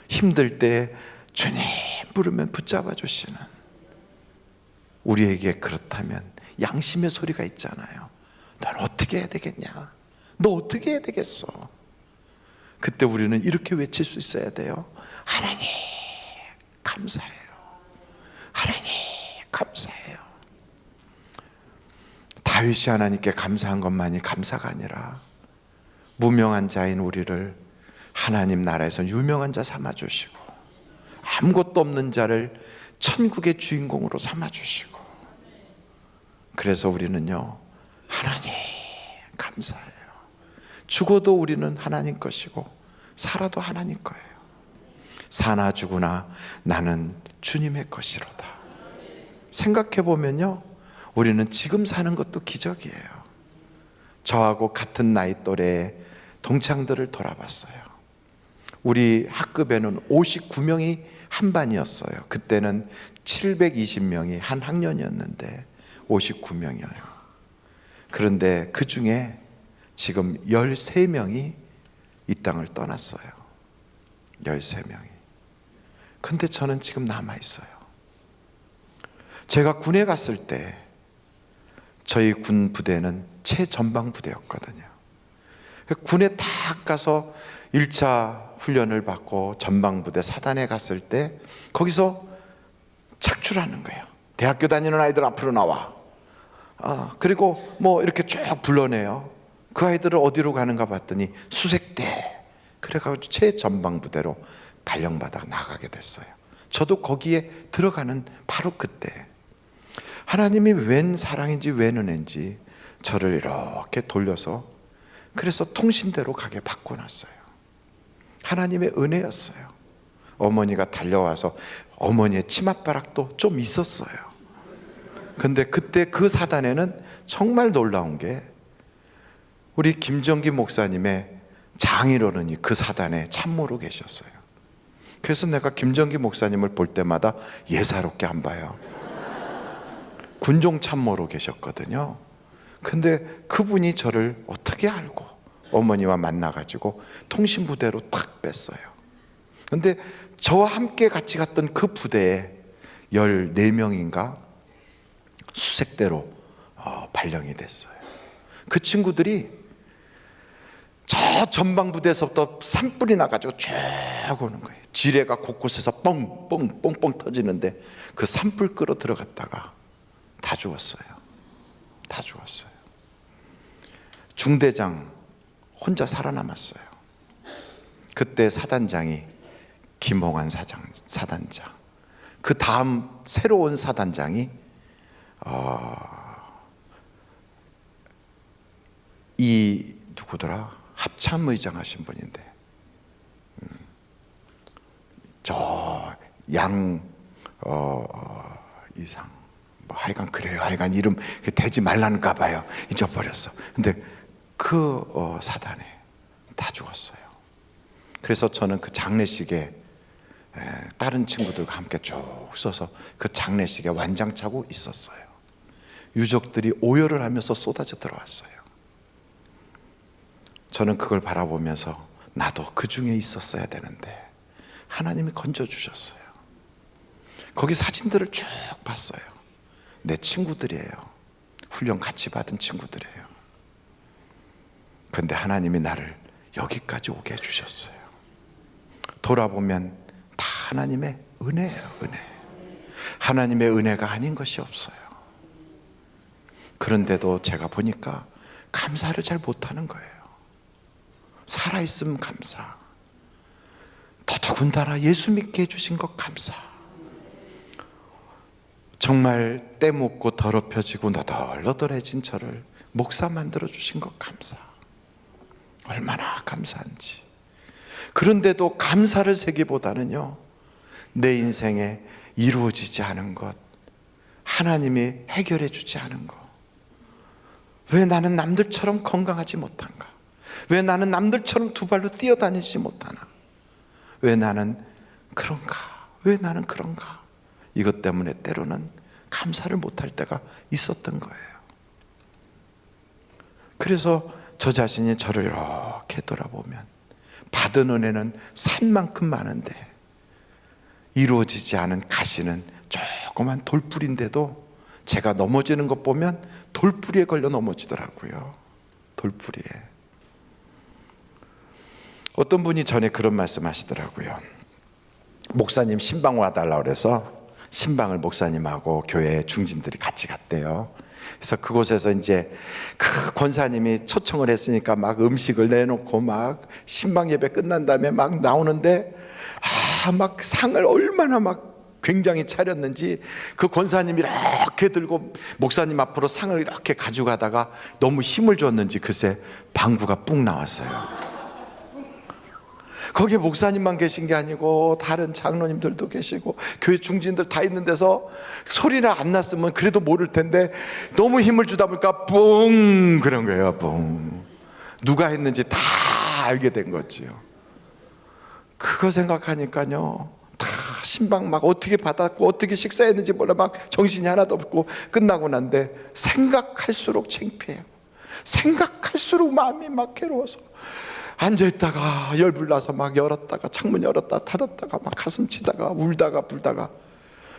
힘들 때 주님 부르면 붙잡아 주시는 우리에게, 그렇다면 양심의 소리가 있잖아요. 넌 어떻게 해야 되겠냐? 너 어떻게 해야 되겠어? 그때 우리는 이렇게 외칠 수 있어야 돼요. 하나님 감사해요. 하나님 감사해요. 다윗이 하나님께 감사한 것만이 감사가 아니라 무명한 자인 우리를 하나님 나라에서 유명한 자 삼아주시고 아무것도 없는 자를 천국의 주인공으로 삼아주시고, 그래서 우리는요 하나님 감사해요. 죽어도 우리는 하나님 것이고 살아도 하나님 거예요. 사나 죽으나 나는 주님의 것이로다. 생각해 보면요 우리는 지금 사는 것도 기적이에요. 저하고 같은 나이 또래의 동창들을 돌아봤어요. 우리 학급에는 59명이 한 반이었어요. 그때는 720명이 한 학년이었는데 59명이에요. 그런데 그 중에 지금 13명이 이 땅을 떠났어요. 13명이. 근데 저는 지금 남아있어요. 제가 군에 갔을 때 저희 군 부대는 최전방 부대였거든요. 군에 딱 가서 1차 훈련을 받고 전방부대 사단에 갔을 때 거기서 착출하는 거예요. 대학교 다니는 아이들 앞으로 나와. 그리고 뭐 이렇게 쭉 불러내요. 그 아이들을 어디로 가는가 봤더니 수색대. 그래가지고 최전방부대로 발령받아 나가게 됐어요. 저도 거기에 들어가는 바로 그때 하나님이 웬 사랑인지 웬 은혜인지 저를 이렇게 돌려서 그래서 통신대로 가게 바꿔놨어요. 하나님의 은혜였어요. 어머니가 달려와서 어머니의 치맛바락도 좀 있었어요. 근데 그때 그 사단에는 정말 놀라운 게 우리 김정기 목사님의 장인어른이 그 사단에 참모로 계셨어요. 그래서 내가 김정기 목사님을 볼 때마다 예사롭게 안 봐요. 군종 참모로 계셨거든요. 근데 그분이 저를 어떻게 알고 어머니와 만나가지고 통신부대로 탁 뺐어요. 근데 저와 함께 같이 갔던 그 부대에 14명인가 수색대로 발령이 됐어요. 그 친구들이 저 전방부대에서부터 산불이 나가지고 쭉 오는 거예요. 지뢰가 곳곳에서 뻥뻥 터지는데 그 산불 끌어 들어갔다가 다 죽었어요. 다 죽었어요. 중대장 혼자 살아남았어요. 그때 사단장이 김홍환 사단장. 그 다음 새로운 사단장이 이 누구더라? 합참의장 하신 분인데 저 양 이상 뭐 하여간 그래요. 하여간 이름 대지 말라는가 봐요. 잊어버렸어. 근데 그 사단에 다 죽었어요. 그래서 저는 그 장례식에 다른 친구들과 함께 쭉 서서 그 장례식에 완장 차고 있었어요. 유족들이 오열을 하면서 쏟아져 들어왔어요. 저는 그걸 바라보면서 나도 그 중에 있었어야 되는데 하나님이 건져주셨어요. 거기 사진들을 쭉 봤어요. 내 친구들이에요. 훈련 같이 받은 친구들이에요. 근데 하나님이 나를 여기까지 오게 해주셨어요. 돌아보면 다 하나님의 은혜예요. 은혜. 하나님의 은혜가 아닌 것이 없어요. 그런데도 제가 보니까 감사를 잘 못하는 거예요. 살아있음 감사, 더더군다나 예수 믿게 해주신 것 감사. 정말 때묻고 더럽혀지고 너덜너덜해진 저를 목사 만들어주신 것 감사. 얼마나 감사한지. 그런데도 감사를 세기보다는요, 내 인생에 이루어지지 않은 것, 하나님이 해결해 주지 않은 것. 왜 나는 남들처럼 건강하지 못한가? 왜 나는 남들처럼 두 발로 뛰어다니지 못하나? 왜 나는 그런가? 왜 나는 그런가? 이것 때문에 때로는 감사를 못할 때가 있었던 거예요. 그래서 저 자신이 저를 이렇게 돌아보면 받은 은혜는 산만큼 많은데 이루어지지 않은 가시는 조그만 돌뿌리인데도 제가 넘어지는 것 보면 돌뿌리에 걸려 넘어지더라고요. 돌뿌리에. 어떤 분이 전에 그런 말씀 하시더라고요. 목사님 신방 와달라고 그래서 신방을 목사님하고 교회 중진들이 같이 갔대요. 그래서 그곳에서 이제 그 권사님이 초청을 했으니까 막 음식을 내놓고 막 신방 예배 끝난 다음에 막 나오는데 막 상을 얼마나 막 굉장히 차렸는지 그 권사님이 이렇게 들고 목사님 앞으로 상을 이렇게 가져가다가 너무 힘을 줬는지 글쎄 방구가 뿡 나왔어요. 거기에 목사님만 계신 게 아니고 다른 장로님들도 계시고 교회 중진들 다 있는 데서 소리나 안 났으면 그래도 모를 텐데 너무 힘을 주다 보니까 뿡 그런 거예요. 뿡. 누가 했는지 다 알게 된 거지요. 그거 생각하니까요, 다 신방 막 어떻게 받았고 어떻게 식사했는지 몰라 막 정신이 하나도 없고 끝나고 난데 생각할수록 창피해요. 생각할수록 마음이 막 괴로워서 앉아있다가 열불나서 막 열었다가 창문 열었다 닫았다가 막 가슴 치다가 울다가 불다가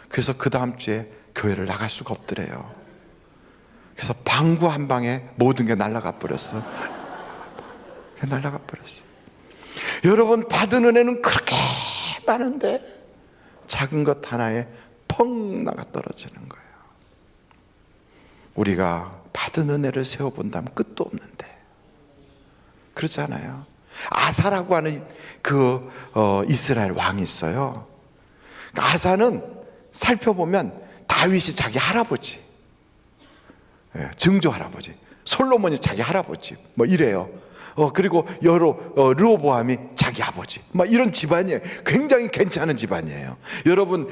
그래서 그 다음 주에 교회를 나갈 수가 없더래요. 그래서 방구 한 방에 모든 게 날아가 버렸어. 날아가 버렸어. 여러분, 받은 은혜는 그렇게 많은데 작은 것 하나에 펑 나가 떨어지는 거예요. 우리가 받은 은혜를 세워본다면 끝도 없는데 그렇지 않아요? 아사라고 하는 그 이스라엘 왕이 있어요. 아사는 살펴보면 다윗이 자기 할아버지, 증조 할아버지, 솔로몬이 자기 할아버지, 뭐 이래요. 그리고 르호보암이 자기 아버지, 막 이런 집안이에요. 굉장히 괜찮은 집안이에요.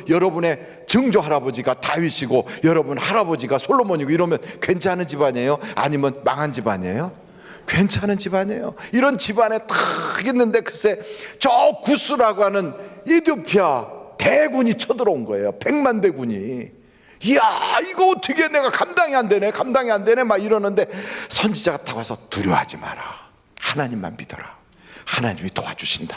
여러분의 증조 할아버지가 다윗이고 여러분 할아버지가 솔로몬이고 이러면 괜찮은 집안이에요? 아니면 망한 집안이에요? 괜찮은 집안이에요. 이런 집안에 탁 있는데 글쎄 저 구스라고 하는 이디오피아 대군이 쳐들어온 거예요. 100만 대군이. 이야, 이거 어떻게 내가 감당이 안 되네 막 이러는데 선지자가 딱 와서 두려워하지 마라. 하나님만 믿어라. 하나님이 도와주신다.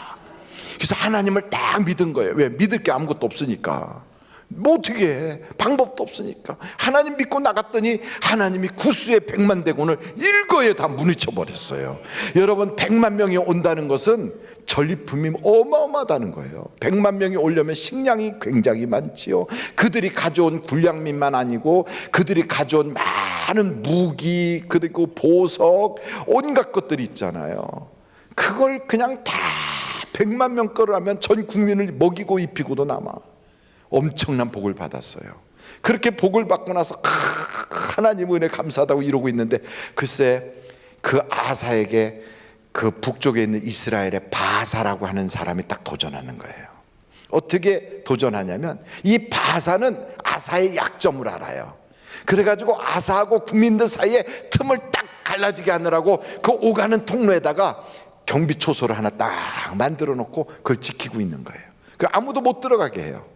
그래서 하나님을 딱 믿은 거예요. 왜? 믿을 게 아무것도 없으니까. 뭐 어떻게 해? 방법도 없으니까. 하나님 믿고 나갔더니 하나님이 구스의 100만 대군을 일거에 다 무너져 버렸어요. 여러분, 100만 명이 온다는 것은 전리품이 어마어마하다는 거예요. 100만 명이 오려면 식량이 굉장히 많지요. 그들이 가져온 군량민만 아니고 그들이 가져온 많은 무기 그리고 보석 온갖 것들이 있잖아요. 그걸 그냥 다 100만 명 거를 하면 전 국민을 먹이고 입히고도 남아. 엄청난 복을 받았어요. 그렇게 복을 받고 나서 하나님 은혜 감사하다고 이러고 있는데 글쎄 그 아사에게 그 북쪽에 있는 이스라엘의 바사라고 하는 사람이 딱 도전하는 거예요. 어떻게 도전하냐면 이 바사는 아사의 약점을 알아요. 그래가지고 아사하고 국민들 사이에 틈을 딱 갈라지게 하느라고 그 오가는 통로에다가 경비 초소를 하나 딱 만들어 놓고 그걸 지키고 있는 거예요. 그 아무도 못 들어가게 해요.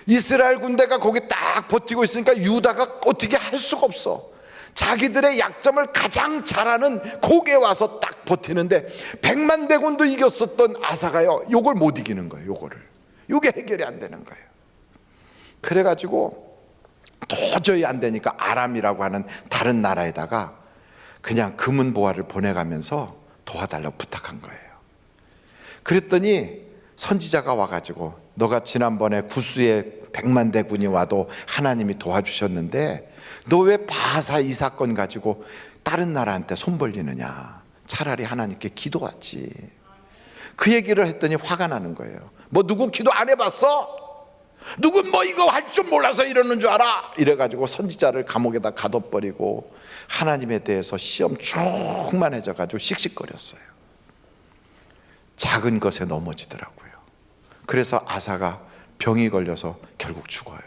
이스라엘 군대가 거기 딱 버티고 있으니까 유다가 어떻게 할 수가 없어. 자기들의 약점을 가장 잘하는 곡에 와서 딱 버티는데 100만 대군도 이겼었던 아사가요, 요걸 못 이기는 거예요. 요게 해결이 안 되는 거예요. 그래가지고 도저히 안 되니까 아람이라고 하는 다른 나라에다가 그냥 금은보화를 보내가면서 도와달라고 부탁한 거예요. 그랬더니 선지자가 와가지고 너가 지난번에 구스에 100만 대군이 와도 하나님이 도와주셨는데 너 왜 바사 이 사건 가지고 다른 나라한테 손 벌리느냐, 차라리 하나님께 기도하지. 그 얘기를 했더니 화가 나는 거예요. 뭐 누구 기도 안 해봤어? 누군 뭐 이거 할 줄 몰라서 이러는 줄 알아? 이래가지고 선지자를 감옥에다 가둬버리고 하나님에 대해서 시험 충만해져 가지고 씩씩거렸어요. 작은 것에 넘어지더라고요. 그래서 아사가 병이 걸려서 결국 죽어요.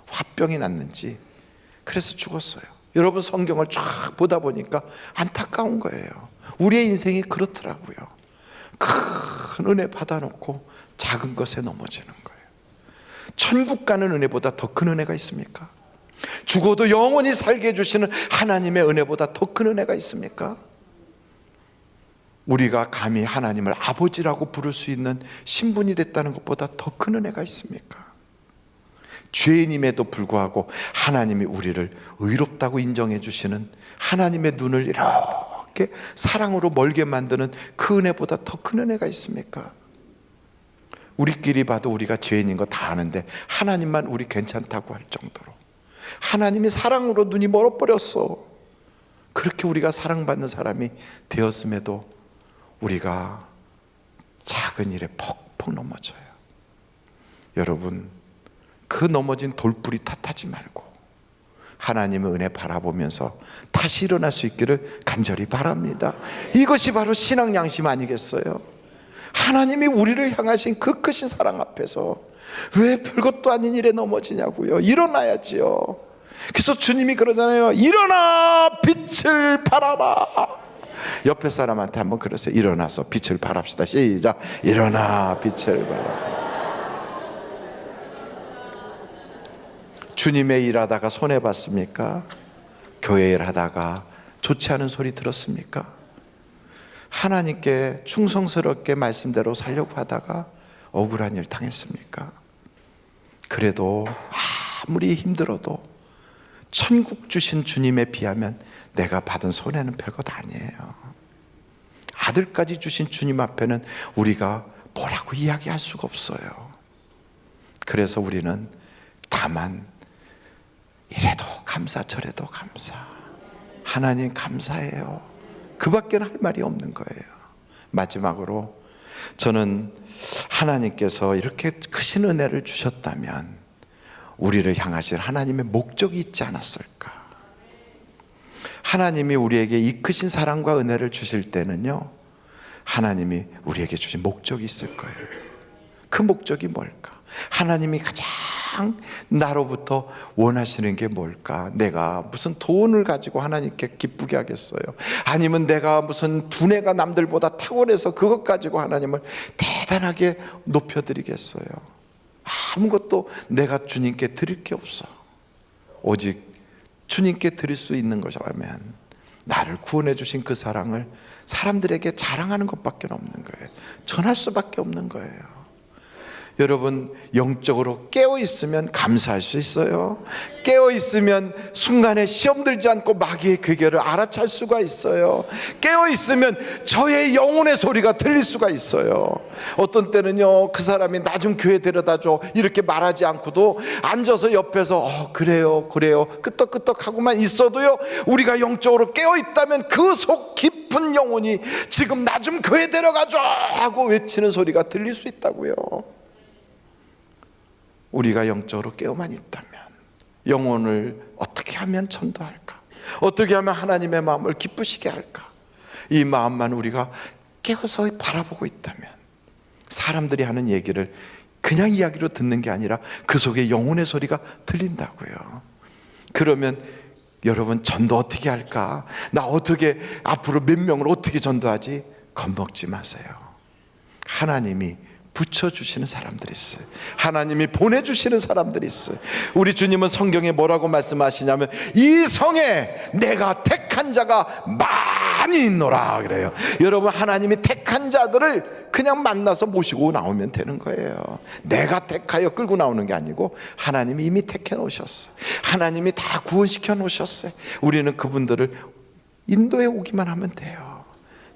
화병이 났는지 그래서 죽었어요. 여러분, 성경을 쫙 보다 보니까 안타까운 거예요. 우리의 인생이 그렇더라고요. 큰 은혜 받아놓고 작은 것에 넘어지는 거예요. 천국 가는 은혜보다 더 큰 은혜가 있습니까? 죽어도 영원히 살게 해주시는 하나님의 은혜보다 더 큰 은혜가 있습니까? 우리가 감히 하나님을 아버지라고 부를 수 있는 신분이 됐다는 것보다 더 큰 은혜가 있습니까? 죄인임에도 불구하고 하나님이 우리를 의롭다고 인정해 주시는, 하나님의 눈을 이렇게 사랑으로 멀게 만드는 그 은혜보다 더 큰 은혜가 있습니까? 우리끼리 봐도 우리가 죄인인 거 다 아는데 하나님만 우리 괜찮다고 할 정도로 하나님이 사랑으로 눈이 멀어버렸어. 그렇게 우리가 사랑받는 사람이 되었음에도 우리가 작은 일에 퍽퍽 넘어져요. 여러분, 그 넘어진 돌뿌리 탓하지 말고 하나님의 은혜 바라보면서 다시 일어날 수 있기를 간절히 바랍니다. 이것이 바로 신앙 양심 아니겠어요? 하나님이 우리를 향하신 그 크신 사랑 앞에서 왜 별것도 아닌 일에 넘어지냐고요. 일어나야지요. 그래서 주님이 그러잖아요. 일어나 빛을 발하라. 옆에 사람한테 한번 그러세요. 일어나서 빛을 발합시다. 시작. 일어나 빛을 발하라. 주님의 일하다가 손해봤습니까? 교회 일하다가 좋지 않은 소리 들었습니까? 하나님께 충성스럽게 말씀대로 살려고 하다가 억울한 일 당했습니까? 그래도 아무리 힘들어도 천국 주신 주님에 비하면 내가 받은 손해는 별것 아니에요. 아들까지 주신 주님 앞에는 우리가 뭐라고 이야기할 수가 없어요. 그래서 우리는 다만 이래도 감사 저래도 감사, 하나님 감사해요, 그 밖에는 할 말이 없는 거예요. 마지막으로 저는 하나님께서 이렇게 크신 은혜를 주셨다면 우리를 향하신 하나님의 목적이 있지 않았을까? 하나님이 우리에게 이 크신 사랑과 은혜를 주실 때는요, 하나님이 우리에게 주신 목적이 있을 거예요. 그 목적이 뭘까? 하나님이 가장 나로부터 원하시는 게 뭘까? 내가 무슨 돈을 가지고 하나님께 기쁘게 하겠어요? 아니면 내가 무슨 두뇌가 남들보다 탁월해서 그것 가지고 하나님을 대단하게 높여드리겠어요? 아무것도 내가 주님께 드릴 게 없어. 오직 주님께 드릴 수 있는 것이라면 나를 구원해 주신 그 사랑을 사람들에게 자랑하는 것밖에 없는 거예요. 전할 수밖에 없는 거예요. 여러분, 영적으로 깨어있으면 감사할 수 있어요. 깨어있으면 순간에 시험 들지 않고 마귀의 괴계를 알아챌 수가 있어요. 깨어있으면 저의 영혼의 소리가 들릴 수가 있어요. 어떤 때는요, 그 사람이 나 좀 교회 데려다줘 이렇게 말하지 않고도 앉아서 옆에서 그래요 끄떡끄떡하고만 있어도요, 우리가 영적으로 깨어있다면 그 속 깊은 영혼이 지금 나 좀 교회 데려가줘 하고 외치는 소리가 들릴 수 있다고요. 우리가 영적으로 깨어만 있다면 영혼을 어떻게 하면 전도할까? 어떻게 하면 하나님의 마음을 기쁘시게 할까? 이 마음만 우리가 깨어서 바라보고 있다면 사람들이 하는 얘기를 그냥 이야기로 듣는 게 아니라 그 속에 영혼의 소리가 들린다고요. 그러면 여러분, 전도 어떻게 할까? 나 어떻게 앞으로 몇 명을 어떻게 전도하지? 겁먹지 마세요. 하나님이 붙여주시는 사람들이 있어요. 하나님이 보내주시는 사람들이 있어요. 우리 주님은 성경에 뭐라고 말씀하시냐면 이 성에 내가 택한 자가 많이 있노라 그래요. 여러분, 하나님이 택한 자들을 그냥 만나서 모시고 나오면 되는 거예요. 내가 택하여 끌고 나오는 게 아니고 하나님이 이미 택해 놓으셨어요. 하나님이 다 구원시켜 놓으셨어요. 우리는 그분들을 인도해 오기만 하면 돼요.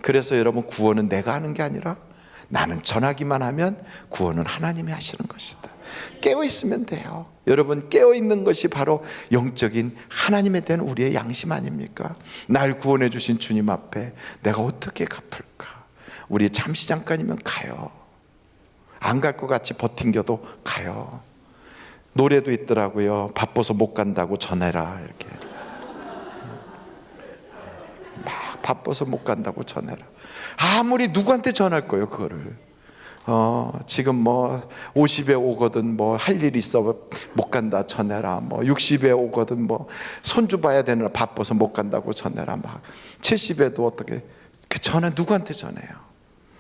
그래서 여러분, 구원은 내가 하는 게 아니라 나는 전하기만 하면 구원은 하나님이 하시는 것이다. 깨어 있으면 돼요. 여러분, 깨어 있는 것이 바로 영적인 하나님에 대한 우리의 양심 아닙니까? 날 구원해 주신 주님 앞에 내가 어떻게 갚을까? 우리 잠시 잠깐이면 가요. 안 갈 것 같이 버팅겨도 가요. 노래도 있더라고요. 바빠서 못 간다고 전해라, 이렇게. 막 바빠서 못 간다고 전해라. 아무리 누구한테 전할 거예요, 그거를. 지금 뭐 50에 오거든 뭐 할 일 있어 못 간다 전해라. 뭐 60에 오거든 뭐 손주 봐야 되느라 바빠서 못 간다고 전해라. 막 70에도 어떻게 그 전화 누구한테 전해요?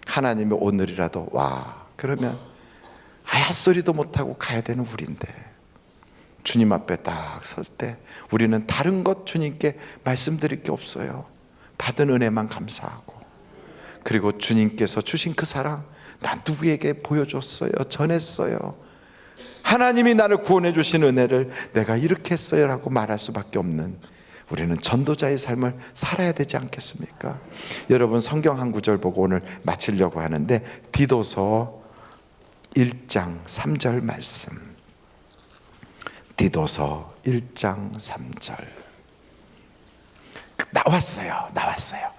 하나님이 오늘이라도 와 그러면 핫소리도 못하고 가야 되는 우리인데, 주님 앞에 딱 설 때 우리는 다른 것 주님께 말씀드릴 게 없어요. 받은 은혜만 감사하고, 그리고 주님께서 주신 그 사랑 난 누구에게 보여줬어요, 전했어요. 하나님이 나를 구원해 주신 은혜를 내가 이렇게 했어요 라고 말할 수밖에 없는 우리는 전도자의 삶을 살아야 되지 않겠습니까? 여러분, 성경 한 구절 보고 오늘 마치려고 하는데, 디도서 1장 3절 말씀. 디도서 1장 3절. 나왔어요.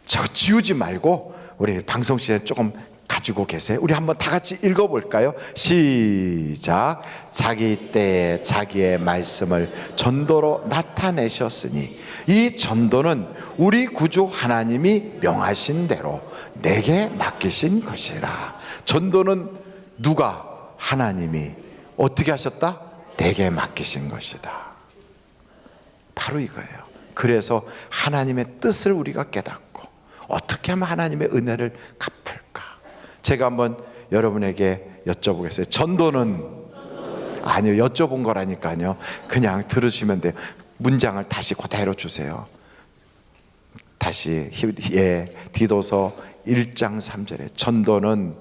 저 지우지 말고 우리 방송 시간에 조금 가지고 계세요. 우리 한번 다 같이 읽어볼까요? 시작. 자기 때에 자기의 말씀을 전도로 나타내셨으니 이 전도는 우리 구주 하나님이 명하신 대로 내게 맡기신 것이라. 전도는 누가? 하나님이 어떻게 하셨다? 내게 맡기신 것이다. 바로 이거예요. 그래서 하나님의 뜻을 우리가 깨닫고 어떻게 하면 하나님의 은혜를 갚을까? 제가 한번 여러분에게 여쭤보겠어요. 전도는 아니요, 여쭤본 거라니까요. 그냥 들으시면 돼요. 문장을 다시 그대로 주세요. 다시 디도서 1장 3절에 전도는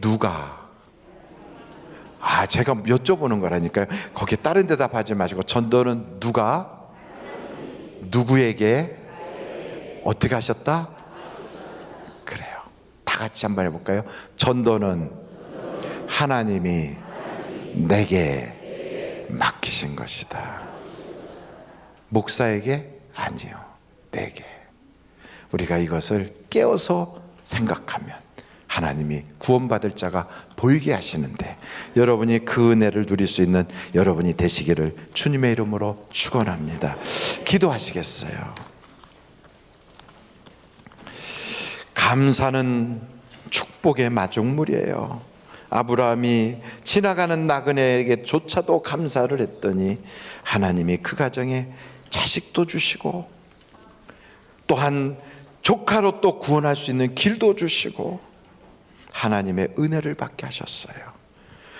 누가? 제가 여쭤보는 거라니까요. 거기에 다른 대답하지 마시고 전도는 누가? 누구에게? 어떻게 하셨다? 그래요. 다 같이 한번 해볼까요? 전도는 하나님이 내게 맡기신 것이다. 목사에게? 아니요, 내게. 우리가 이것을 깨어서 생각하면 하나님이 구원받을 자가 보이게 하시는데, 여러분이 그 은혜를 누릴 수 있는 여러분이 되시기를 주님의 이름으로 축원합니다. 기도하시겠어요? 감사는 축복의 마중물이에요. 아브라함이 지나가는 나그네에게조차도 감사를 했더니 하나님이 그 가정에 자식도 주시고 또한 조카로 또 구원할 수 있는 길도 주시고 하나님의 은혜를 받게 하셨어요.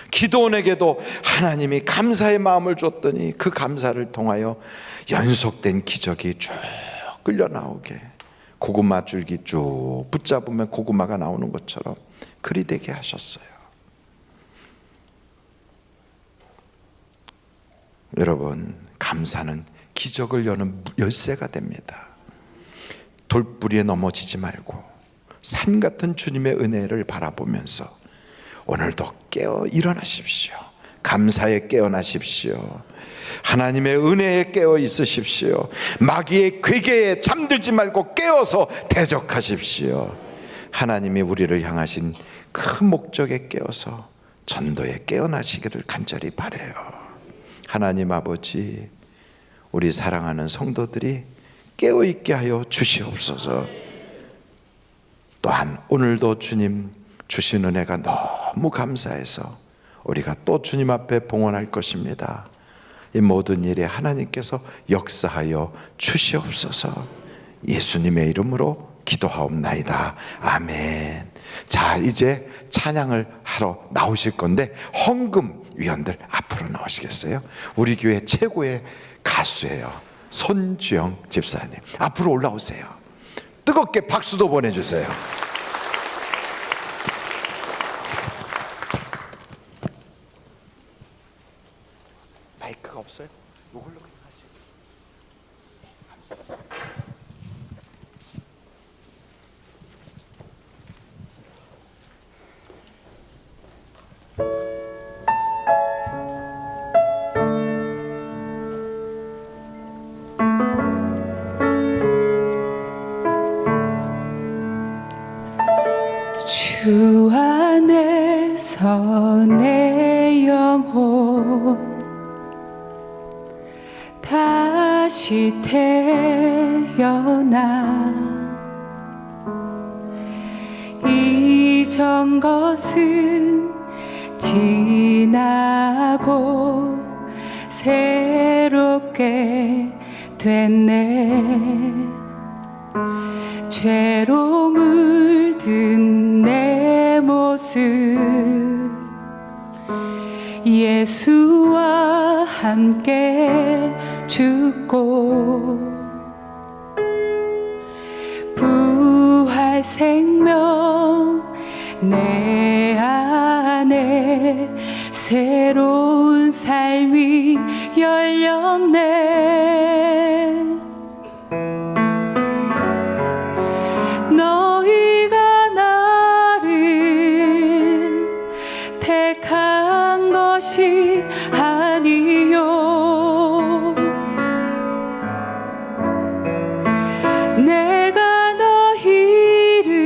기도원에게도 하나님이 감사의 마음을 줬더니 그 감사를 통하여 연속된 기적이 쭉 끌려 나오게, 고구마 줄기 쭉 붙잡으면 고구마가 나오는 것처럼 그리 되게 하셨어요. 여러분, 감사는 기적을 여는 열쇠가 됩니다. 돌뿌리에 넘어지지 말고 산 같은 주님의 은혜를 바라보면서 오늘도 깨어 일어나십시오. 감사에 깨어나십시오. 하나님의 은혜에 깨어 있으십시오. 마귀의 괴계에 잠들지 말고 깨어서 대적하십시오. 하나님이 우리를 향하신 큰 목적에 깨어서 전도에 깨어나시기를 간절히 바라요. 하나님 아버지, 우리 사랑하는 성도들이 깨어있게 하여 주시옵소서. 또한 오늘도 주님 주신 은혜가 너무 감사해서 우리가 또 주님 앞에 봉헌할 것입니다. 이 모든 일에 하나님께서 역사하여 주시옵소서. 예수님의 이름으로 기도하옵나이다. 아멘. 자, 이제 찬양을 하러 나오실 건데 헌금 위원들 앞으로 나오시겠어요? 우리 교회 최고의 가수예요. 손주영 집사님 앞으로 올라오세요. 뜨겁게 박수도 보내주세요. 마이크가 없어요? 이걸로 그냥 하세요. 주 안에서 내 영혼 다시 태어나 이전 것은 지나고 새롭게 됐네. 죄로 물든 내 모습 예수와 함께 죽고 부활 생명 내 안에 새로운 삶이 열렸네. 너희가 나를 택한 것이 아니요 내가 너희를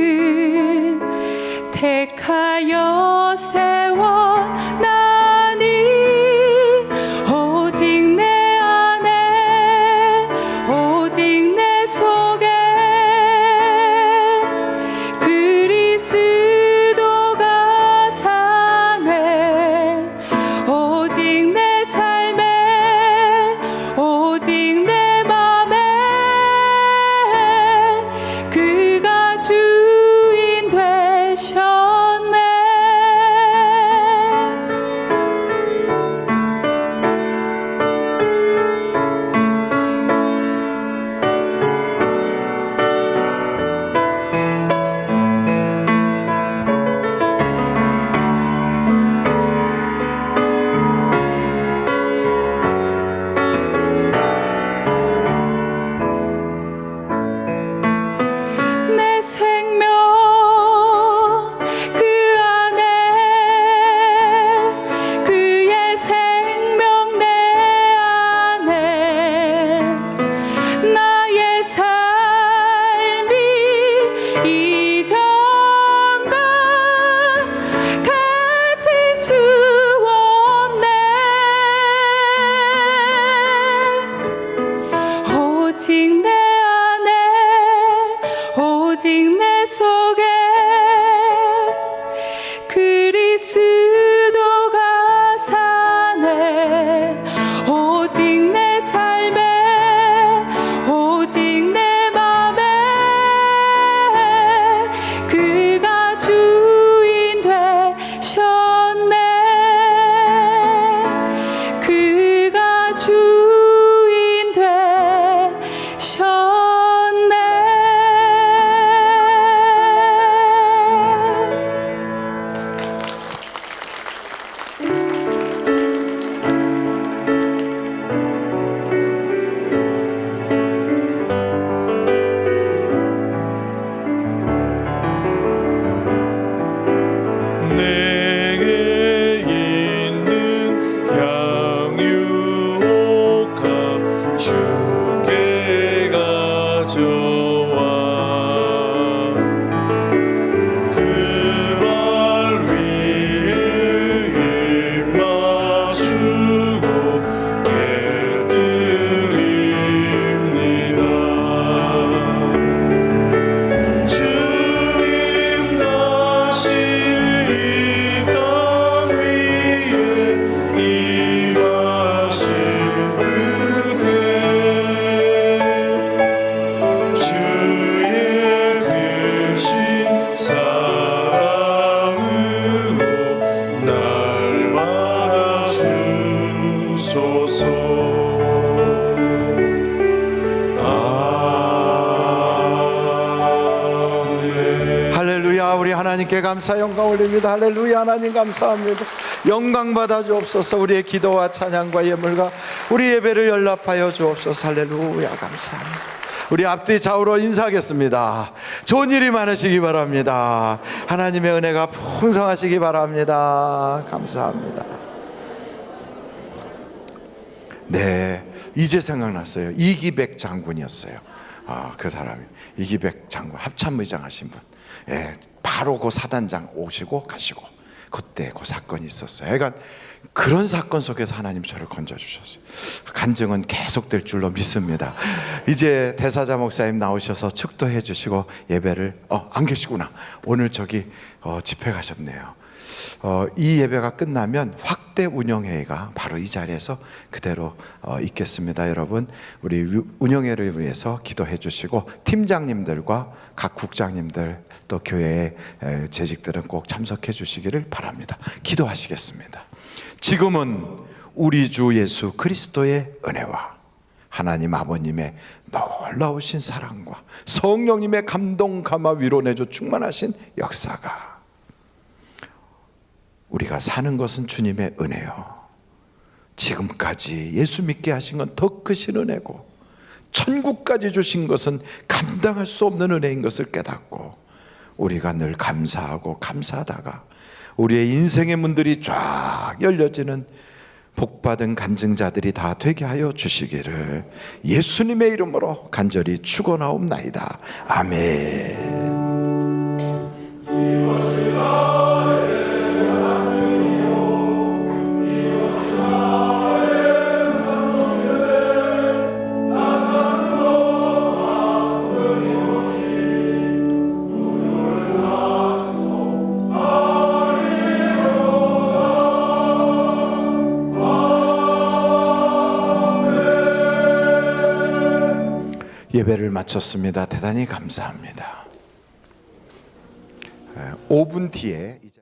택하여 세워나니 오직 내 안에 오직 내 속에 그리스도가 사네. 오직 내 삶에 오직 내 맘에 그가 주인 되셨네. 내 생명 그 안에 그의 생명 내 안에 나의 삶이 이전과 같을 수 없네. 오직 내 안에 오직 내 속에 그리스도가 사네. 오직 내 삶에 오직 내 맘에 그가 주인 되셨네. 그가 주인 되셨네. 하나님께 감사 영광 올립니다. 할렐루야. 하나님 감사합니다. 영광 받아 주옵소서. 우리의 기도와 찬양과 예물과 우리 예배를 연락하여 주옵소서. 할렐루야. 감사합니다. 우리 앞뒤 좌우로 인사하겠습니다. 좋은 일이 많으시기 바랍니다. 하나님의 은혜가 풍성하시기 바랍니다. 감사합니다. 네, 이제 생각났어요. 이기백 장군이었어요. 그 사람이 이기백 장군, 합참의장 하신 분. 예, 바로 그 사단장 오시고 가시고 그때 그 사건이 있었어요. 그러니까 그런 사건 속에서 하나님 저를 건져주셨어요. 간증은 계속될 줄로 믿습니다. 이제 대사자 목사님 나오셔서 축도해 주시고 예배를 안 계시구나. 오늘 저기 집회 가셨네요. 이 예배가 끝나면 확대 운영회의가 바로 이 자리에서 그대로 있겠습니다. 여러분, 우리 운영회를 위해서 기도해 주시고 팀장님들과 각 국장님들 또 교회의 재직들은 꼭 참석해 주시기를 바랍니다. 기도하시겠습니다. 지금은 우리 주 예수 그리스도의 은혜와 하나님 아버님의 놀라우신 사랑과 성령님의 감동 감화 위로 내줘 충만하신 역사가 우리가 사는 것은 주님의 은혜요. 지금까지 예수 믿게 하신 건 더 크신 은혜고 천국까지 주신 것은 감당할 수 없는 은혜인 것을 깨닫고 우리가 늘 감사하고 감사하다가 우리의 인생의 문들이 쫙 열려지는 복받은 간증자들이 다 되게 하여 주시기를 예수님의 이름으로 간절히 축원하옵나이다. 아멘. 예배를 마쳤습니다. 대단히 감사합니다. 5분 뒤에